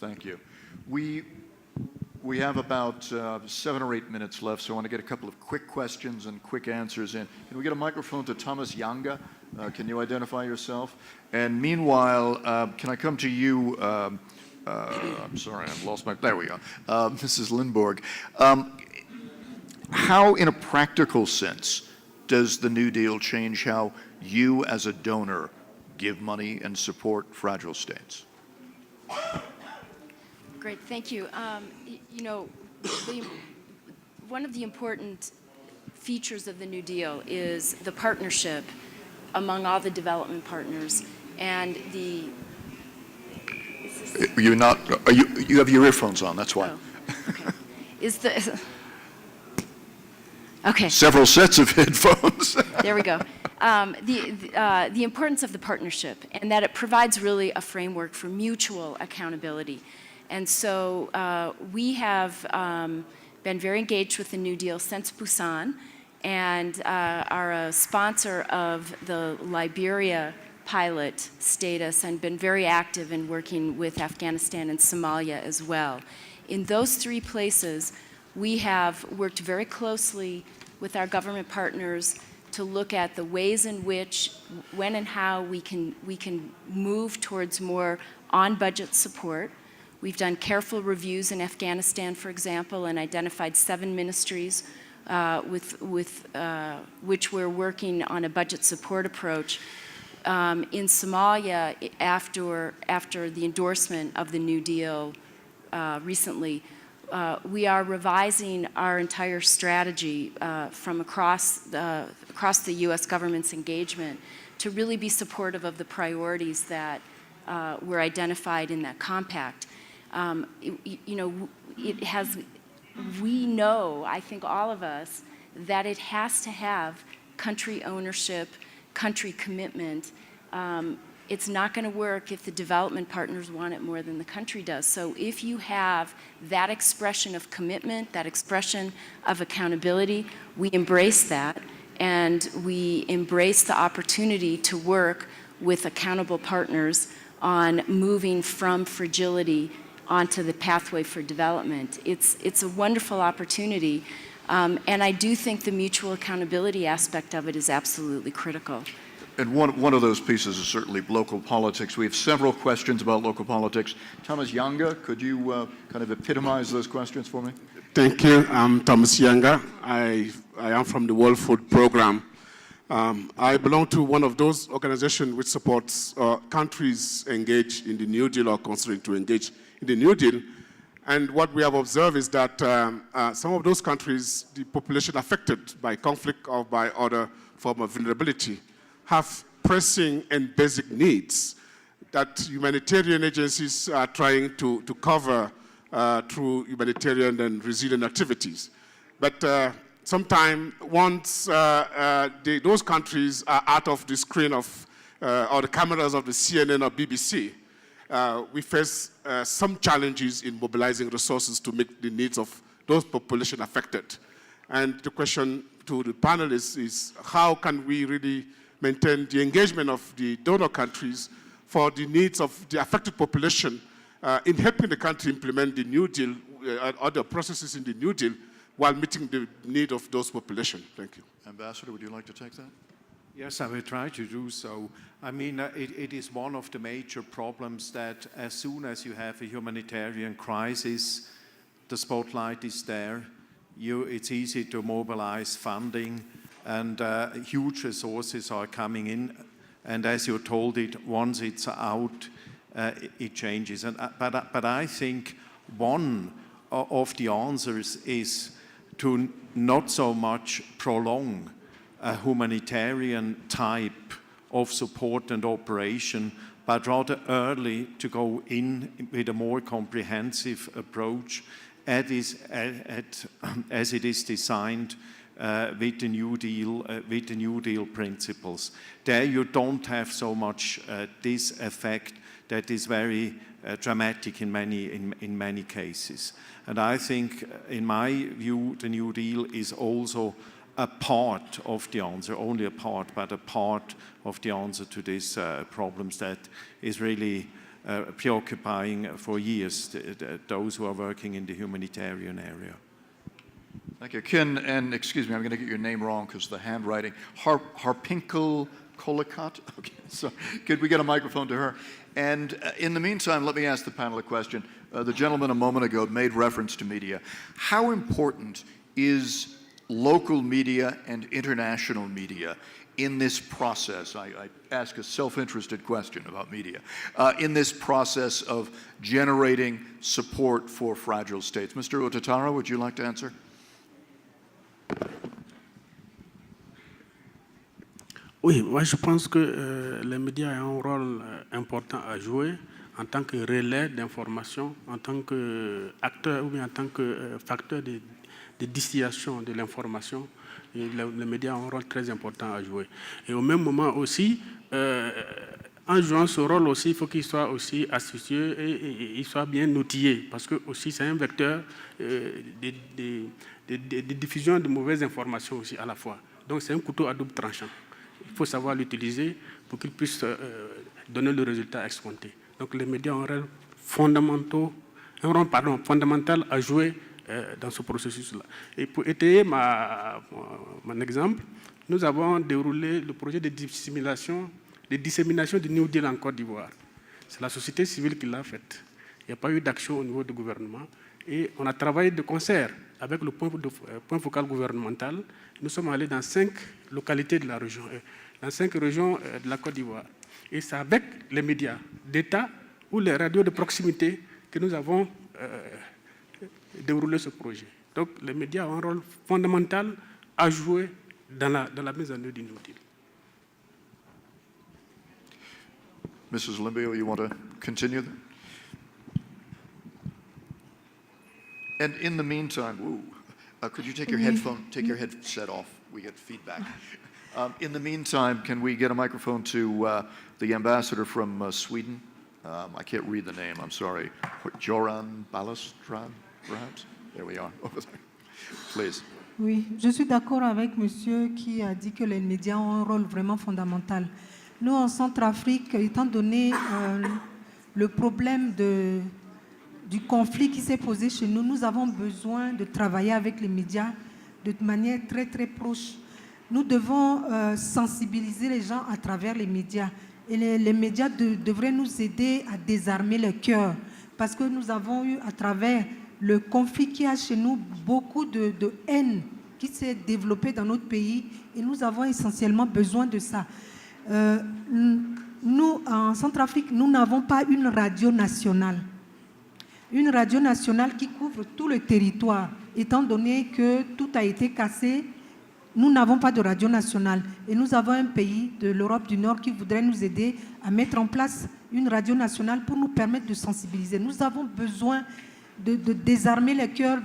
Thank you. We have about 7 or 8 minutes left, so I want to get a couple of quick questions and quick answers in. Can we get a microphone to Thomas Yanga? Can you identify yourself? And meanwhile, can I come to you? I'm sorry, I've lost my... There we go. Mrs. Lindborg. How, in a practical sense, does the New Deal change how you, as a donor, give money and support fragile states? Great, thank you. You know, one of the important features of the New Deal is the partnership among all the development partners, and the... You're not... You have your earphones on, that's why. Oh, okay. Is the... Okay. Several sets of headphones. There we go. The importance of the partnership, and that it provides really a framework for mutual accountability. And so we have been very engaged with the New Deal since Busan, and are a sponsor of the Liberia pilot status and been very active in working with Afghanistan and Somalia as well. In those 3 places, we have worked very closely with our government partners to look at the ways in which, when and how we can move towards more on-budget support. We've done careful reviews in Afghanistan, for example, and identified 7 ministries with which we're working on a budget support approach. In Somalia, after the endorsement of the New Deal recently, we are revising our entire strategy from across the U.S. government's engagement to really be supportive of the priorities that were identified in that compact. You know, we know, I think all of us, that it has to have country ownership, country commitment. It's not going to work if the development partners want it more than the country does. So if you have that expression of commitment, that expression of accountability, we embrace that, and we embrace the opportunity to work with accountable partners on moving from fragility onto the pathway for development. It's a wonderful opportunity, and I do think the mutual accountability aspect of it is absolutely critical. And one of those pieces is certainly local politics. We have several questions about local politics. Thomas Yanga, could you kind of epitomize those questions for me? Thank you. I'm Thomas Yanga. I am from the World Food Program. I belong to one of those organizations which supports countries engaged in the New Deal or considering to engage in the New Deal. And what we have observed is that some of those countries, the population affected by conflict or by other form of vulnerability, have pressing and basic needs that humanitarian agencies are trying to cover through humanitarian and resilient activities. But sometimes once those countries are out of the screen of or the cameras of the CNN or BBC, we face some challenges in mobilizing resources to meet the needs of those population affected. And the question to the panelists is how can we really maintain the engagement of the donor countries for the needs of the affected population in helping the country implement the New Deal and other processes in the New Deal while meeting the need of those population. Thank you. Ambassador, would you like to take that? Yes, I will try to do so. I mean, it is one of the major problems that as soon as you have a humanitarian crisis, the spotlight is there. It's easy to mobilize funding, and huge resources are coming in. And as you told it, once it's out, it changes. But I think one of the answers is to not so much prolong a humanitarian type of support and operation, but rather early to go in with a more comprehensive approach as it is designed with the New Deal principles. There you don't have so much this effect that is very dramatic in many cases. And I think, in my view, the New Deal is also a part of the answer, only a part, but a part of the answer to these problems that is really preoccupying for years those who are working in the humanitarian area. Thank you. Ken, and excuse me, I'm going to get your name wrong because of the handwriting. Harpinkel Kolakot? Okay, so could we get a microphone to her? And in the meantime, let me ask the panel a question. The gentleman a moment ago made reference to media. How important is local media and international media in this process? I ask a self-interested question about media. In this process of generating support for fragile states. Mr. Otatara, would you like to answer? Oui, moi je pense que les médias ont un rôle important à jouer en tant que relais d'information, en tant qu'acteur ou bien en tant que facteur de distillation de l'information. Les médias ont un rôle très important à jouer. Et au même moment aussi, en jouant ce rôle aussi, il faut qu'il soit aussi astucieux et il soit bien outillé, parce que aussi c'est un vecteur de diffusion de mauvaises informations aussi à la fois. Donc c'est un couteau à double tranchant. Il faut savoir l'utiliser pour qu'il puisse donner le résultat escompté. Donc les médias ont un rôle fondamental à jouer dans ce processus-là. Et pour étayer mon exemple, nous avons déroulé le projet de dissémination du New Deal en Côte d'Ivoire. C'est la société civile qui l'a fait. Il n'y a pas eu d'action au niveau du gouvernement. Et on a travaillé de concert avec le point focal gouvernemental. Nous sommes allés dans 5 localités de la région, dans 5 régions de la Côte d'Ivoire. Et c'est avec les médias d'État ou les radios de proximité que nous avons déroulé ce projet. Donc les médias ont un rôle fondamental à jouer dans la mise en œuvre du New Deal. Mrs. Limbio, you want to continue? And in the meantime, could you take your headset off? We get feedback. In the meantime, can we get a microphone to the ambassador from Sweden? I can't read the name, I'm sorry. Joran Balastrand, perhaps? There we are, over there. Please. Oui, je suis d'accord avec monsieur qui a dit que les médias ont un rôle vraiment fondamental. Nous, en Centrafrique, étant donné le problème du conflit qui s'est posé chez nous, nous avons besoin de travailler avec les médias de manière très, très proche. Nous devons sensibiliser les gens à travers les médias. Et les médias devraient nous aider à désarmer le cœur. Parce que nous avons eu, à travers le conflit qu'il y a chez nous, beaucoup de haine qui s'est développée dans notre pays. Et nous avons essentiellement besoin de ça. Nous, en Centrafrique, nous n'avons pas une radio nationale. Une radio nationale qui couvre tout le territoire. Étant donné que tout a été cassé, nous n'avons pas de radio nationale. Et nous avons un pays de l'Europe du Nord qui voudrait nous aider à mettre en place une radio nationale pour nous permettre de sensibiliser. Nous avons besoin de désarmer les cœurs,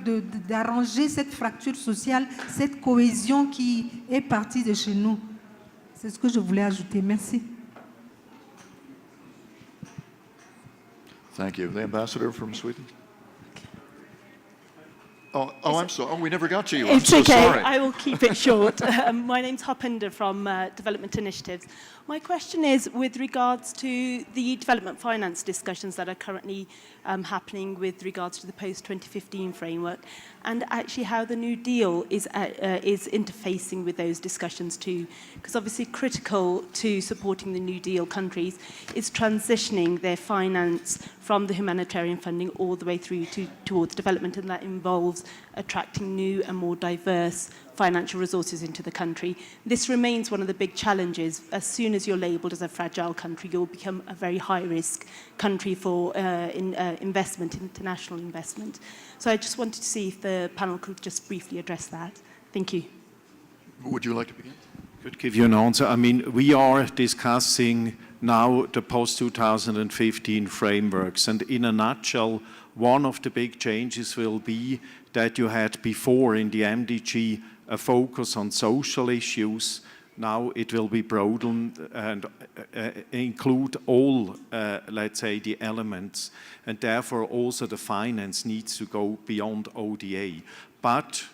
d'arranger cette fracture sociale, cette cohésion qui est partie de chez nous. C'est ce que je voulais ajouter. Merci. Thank you. The ambassador from Sweden. Oh, I'm sorry. Oh, we never got to you. It's I'm so okay. sorry. I will keep it short. My name's Harpinder from Development Initiatives. My question is with regards to the development finance discussions that are currently happening with regards to the post-2015 framework, and actually how the New Deal is interfacing with those discussions too. Because obviously critical to supporting the New Deal countries is transitioning their finance from the humanitarian funding all the way through towards development, and that involves attracting new and more diverse financial resources into the country. This remains one of the big challenges. As soon as you're labelled as a fragile country, you'll become a very high-risk country for investment, international investment. So I just wanted to see if the panel could just briefly address that. Thank you. Would you like to begin? Could give you an answer. I mean, we are discussing now the post-2015 frameworks, and in a nutshell, one of the big changes will be that you had before in the MDG a focus on social issues. Now it will be broadened and include all, let's say, the elements, and therefore also the finance needs to go beyond ODA. But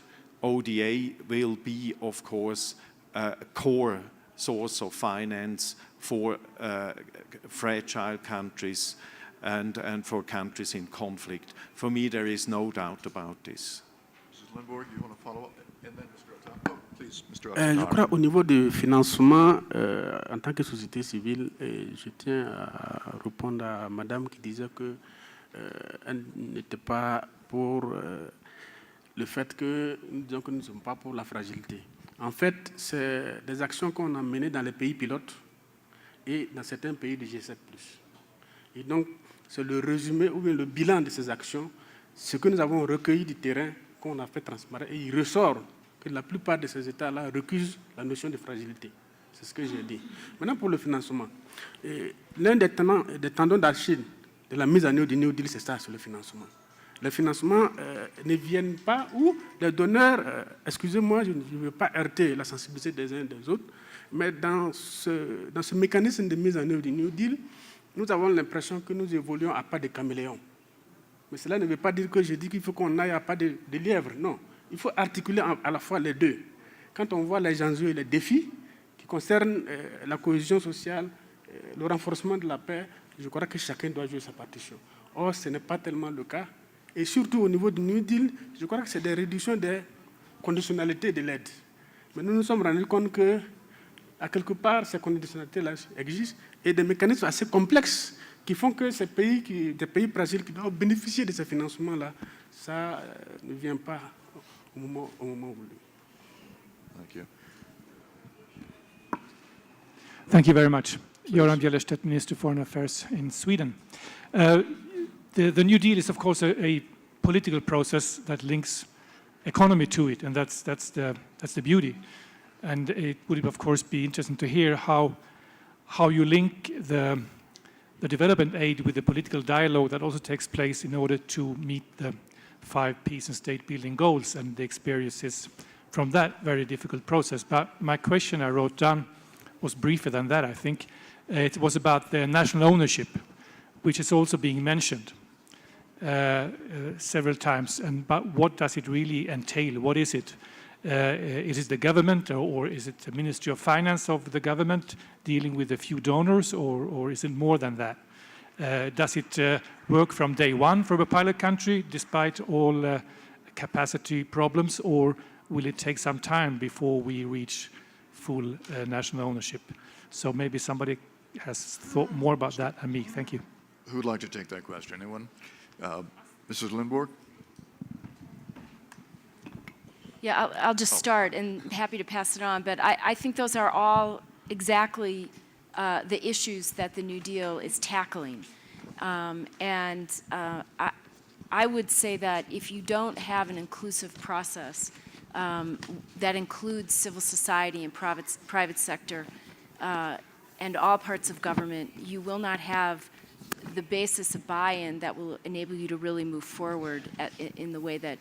ODA will be, of course, a core source of finance for fragile countries and for countries in conflict. For me, there is no doubt about this. Mrs. Lindborg, you want to follow up? And then Mr. Otan. Oh, please, Mr. Je crois au niveau du financement, en tant que société civile, je tiens à répondre à madame qui disait que elle n'était pas pour le fait que nous disons que nous ne sommes pas pour la fragilité. En fait, c'est des actions qu'on a menées dans les pays pilotes et dans certains pays de G7+. Et donc, c'est le résumé ou bien le bilan de ces actions, ce que nous avons recueilli du terrain, qu'on a fait transparaître, et il ressort que la plupart de ces États-là recusent la notion de fragilité. C'est ce que j'ai dit. Maintenant, pour le financement, l'un des tendons d'Achille de la mise en œuvre du New Deal, c'est ça, c'est le financement. Les financements ne viennent pas où les donneurs, excusez-moi, je ne veux pas heurter la sensibilité des uns et des autres, mais dans ce mécanisme de mise en œuvre du New Deal, nous avons l'impression que nous évoluons à pas de caméléon. Mais cela ne veut pas dire que je dis qu'il faut qu'on aille à pas de lièvre, non. Il faut articuler à la fois les deux. Quand on voit les enjeux et les défis qui concernent la cohésion sociale, le renforcement de la paix, je crois que chacun doit jouer sa partition. Or, ce n'est pas tellement le cas. Et surtout au niveau du New Deal, je crois que c'est des réductions des conditionnalités de l'aide. Mais nous nous sommes rendus compte que, à quelque part, ces conditionnalités-là existent et des mécanismes assez complexes qui font que ces pays, des pays fragiles qui doivent bénéficier de ces financements-là, ça ne vient pas au moment voulu. Thank you. Thank you very much. Göran Bjellerstedt, Minister of Foreign Affairs in Sweden. The New Deal is, of course, a political process that links economy to it, and that's the beauty. And it would, of course, be interesting to hear how you link the development aid with the political dialogue that also takes place in order to meet the 5 peace and state building goals and the experiences from that very difficult process. But my question I wrote down was briefer than that, I think. It was about the national ownership, which is also being mentioned several times. But what does it really entail? What is it? Is it the government, or is it the Ministry of Finance of the government dealing with a few donors, or is it more than that? Does it work from day one for a pilot country, despite all capacity problems, or will it take some time before we reach full national ownership? So maybe somebody has thought more about that than me. Thank you. Who would like to take that question? Anyone? Mrs. Lindborg? Yeah, I'll just start, and happy to pass it on. But I think those are all exactly the issues that the New Deal is tackling. I would say that if you don't have an inclusive process that includes civil society and private sector and all parts of government, you will not have the basis of buy-in that will enable you to really move forward in the way that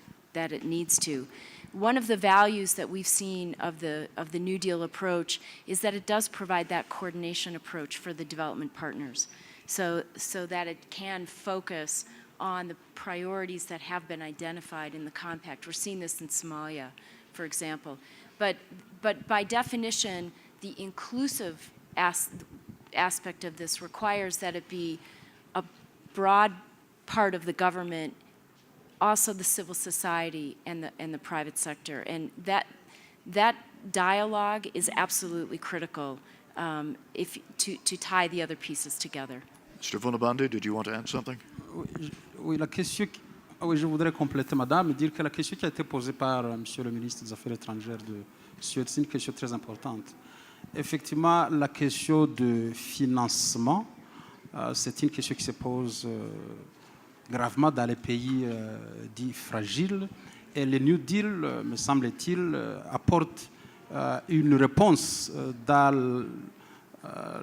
it needs to. One of the values that we've seen of the New Deal approach is that it does provide that coordination approach for the development partners, so that it can focus on the priorities that have been identified in the compact. We're seeing this in Somalia, for example. But by definition, the inclusive aspect of this requires that it be a broad part of the government, also the civil society and the private sector, and that dialogue is absolutely critical to tie the other pieces together. Mr. Vunabande, did you want to add something? Oui, la question. Oui, je voudrais compléter, madame, et dire que la question qui a été posée par monsieur le ministre des Affaires étrangères de Suède, c'est une question très importante. Effectivement, la question de financement, c'est une question qui se pose gravement dans les pays dits fragiles. Et le New Deal, me semble-t-il, apporte une réponse dans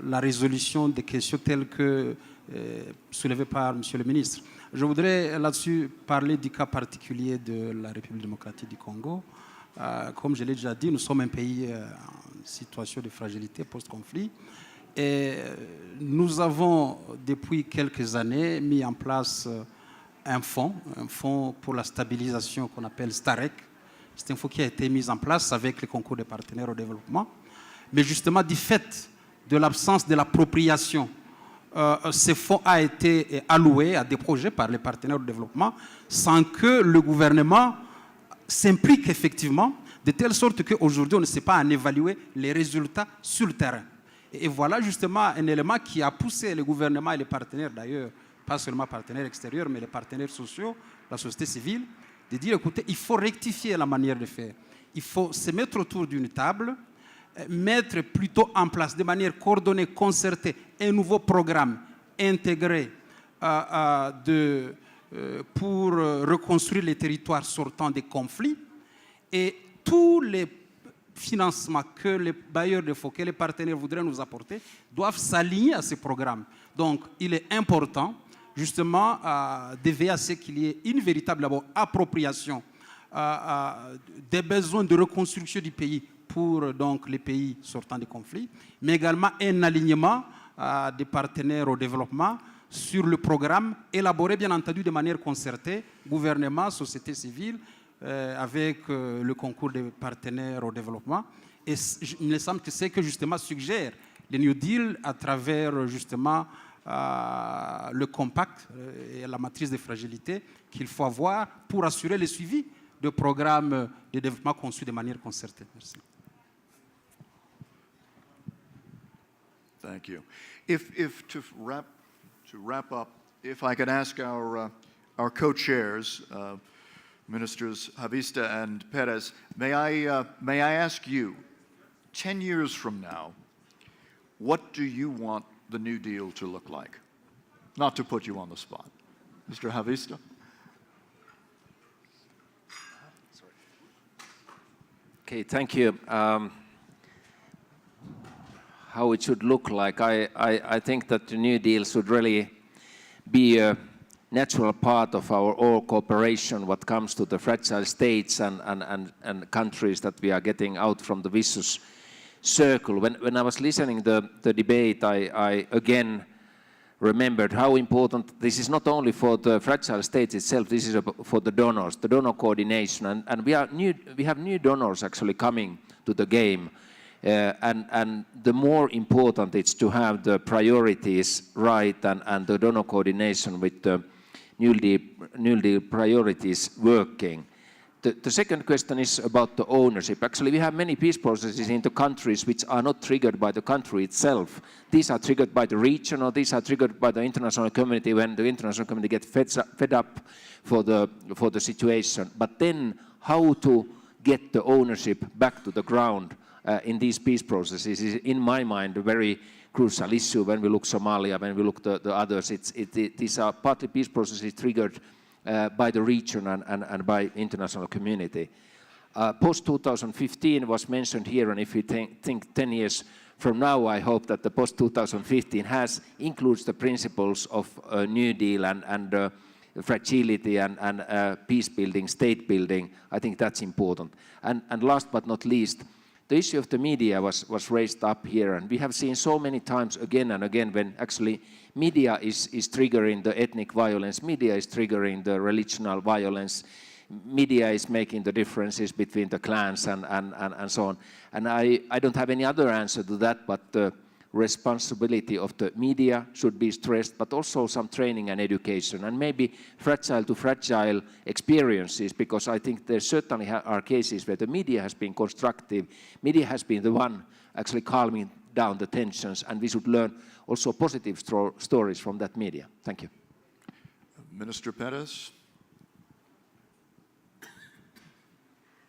la résolution des questions telles que soulevées par monsieur le ministre. Je voudrais là-dessus parler du cas particulier de la République démocratique du Congo. Comme je l'ai déjà dit, nous sommes un pays en situation de fragilité post-conflit. Et nous avons, depuis quelques années, mis en place un fonds pour la stabilisation qu'on appelle STAREC. C'est un fonds qui a été mis en place avec le concours des partenaires au développement. Mais justement, du fait de l'absence de l'appropriation, ce fonds a été alloué à des projets par les partenaires au développement sans que le gouvernement s'implique effectivement, de telle sorte qu'aujourd'hui, on ne sait pas en évaluer les résultats sur le terrain. Et voilà justement un élément qui a poussé le gouvernement et les partenaires, d'ailleurs, pas seulement partenaires extérieurs, mais les partenaires sociaux, la société civile, de dire, écoutez, il faut rectifier la manière de faire. Il faut se mettre autour d'une table, mettre plutôt en place de manière coordonnée, concertée, un nouveau programme intégré pour reconstruire les territoires sortant des conflits. Et tous les financements que les bailleurs de fonds, que les partenaires voudraient nous apporter, doivent s'aligner à ce programme. Donc, il est important, justement, de veiller à ce qu'il y ait une véritable appropriation des besoins de reconstruction du pays pour donc, les pays sortant des conflits, mais également un alignement des partenaires au développement sur le programme élaboré, bien entendu, de manière concertée, gouvernement, société civile, avec le concours des partenaires au développement. Et il me semble que c'est que justement suggère le New Deal à travers justement le compact et la matrice de fragilité qu'il faut avoir pour assurer le suivi de programmes de développement conçus de manière concertée. Merci. Thank you. If to wrap up, if I could ask our co-chairs, Ministers Javista and Perez, may I ask you, 10 years from now, what do you want the New Deal to look like? Not to put you on the spot. Mr. Javista? Okay, thank you. How it should look like, I think that the New Deal should really be a natural part of our all cooperation what comes to the fragile states and countries that we are getting out from the vicious circle. When I was listening to the debate, I again remembered how important this is, not only for the fragile states itself, this is for the donors, the donor coordination, and we have new donors actually coming to the game. And the more important it's to have the priorities right and the donor coordination with the New Deal priorities working. The second question is about the ownership. Actually, we have many peace processes in the countries which are not triggered by the country itself. These are triggered by the region, or these are triggered by the international community when the international community gets fed up for the situation. But then how to get the ownership back to the ground in these peace processes is, in my mind, a very crucial issue when we look Somalia, when we look the others. These are partly peace processes triggered by the region and by international community. Post-2015 was mentioned here, and if we think 10 years from now, I hope that the post-2015 includes the principles of New Deal and fragility and peace building, state building. I think that's important. And last but not least, the issue of the media was raised up here, and we have seen so many times again and again when actually media is triggering the ethnic violence, media is triggering the religional violence, media is making the differences between the clans and so on. And I don't have any other answer to that, but the responsibility of the media should be stressed, but also some training and education, and maybe fragile to fragile experiences, because I think there certainly are cases where the media has been constructive, media has been the one actually calming down the tensions, and we should learn also positive stories from that media. Thank you. Minister Perez?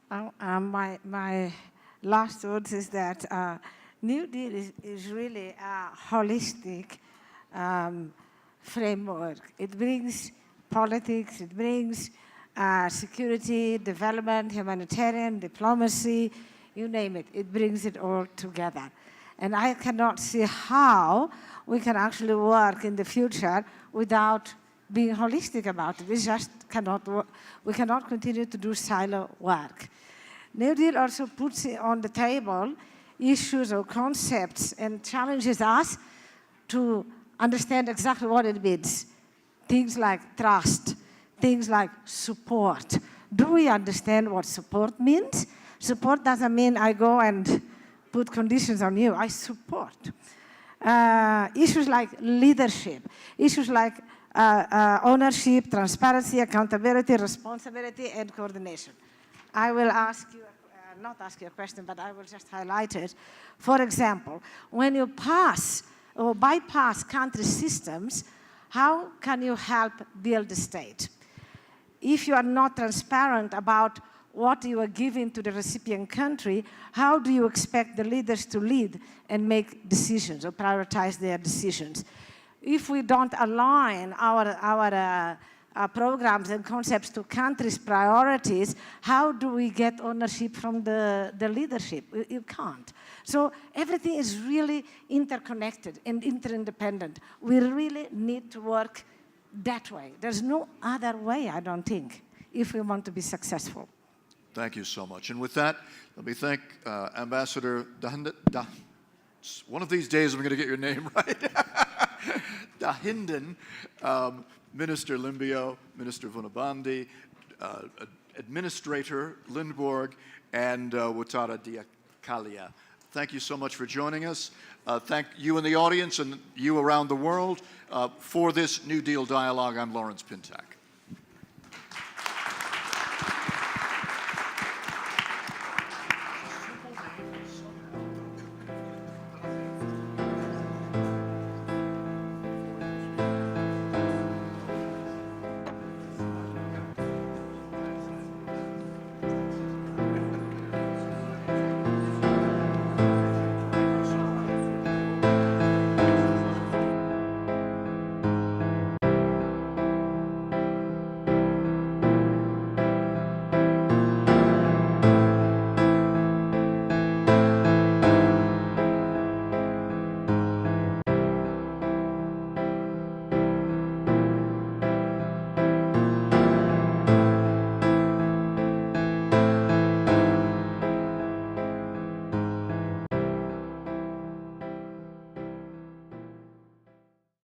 My last words is that New Deal is really a holistic framework. It brings politics, it brings security, development, humanitarian, diplomacy, you name it. It brings it all together. And I cannot see how we can actually work in the future without being holistic about it. We just cannot, we cannot continue to do silo work. New Deal also puts on the table issues or concepts and challenges us to understand exactly what it means. Things like trust, things like support. Do we understand what support means? Support doesn't mean I go and put conditions on you. I support. Issues like leadership, issues like ownership, transparency, accountability, responsibility, and coordination. I will ask you, not ask you a question, but I will just highlight it. For example, when you pass or bypass country systems, how can you help build the state? If you are not transparent about what you are giving to the recipient country, how do you expect the leaders to lead and make decisions or prioritize their decisions? If we don't align our programs and concepts to countries' priorities, how do we get ownership from the leadership? You can't. So everything is really interconnected and interdependent. We really need to work that way. There's no other way, I don't think, if we want to be successful. Thank you so much. And with that, let me thank Ambassador one of these days I'm going to get your name right. Dahinden, Minister Limbio, Minister Vunabandi, Administrator Lindborg, and Watara Diakalia. Thank you so much for joining us. Thank you in the audience and you around the world for this New Deal dialogue. I'm Lawrence Pintack.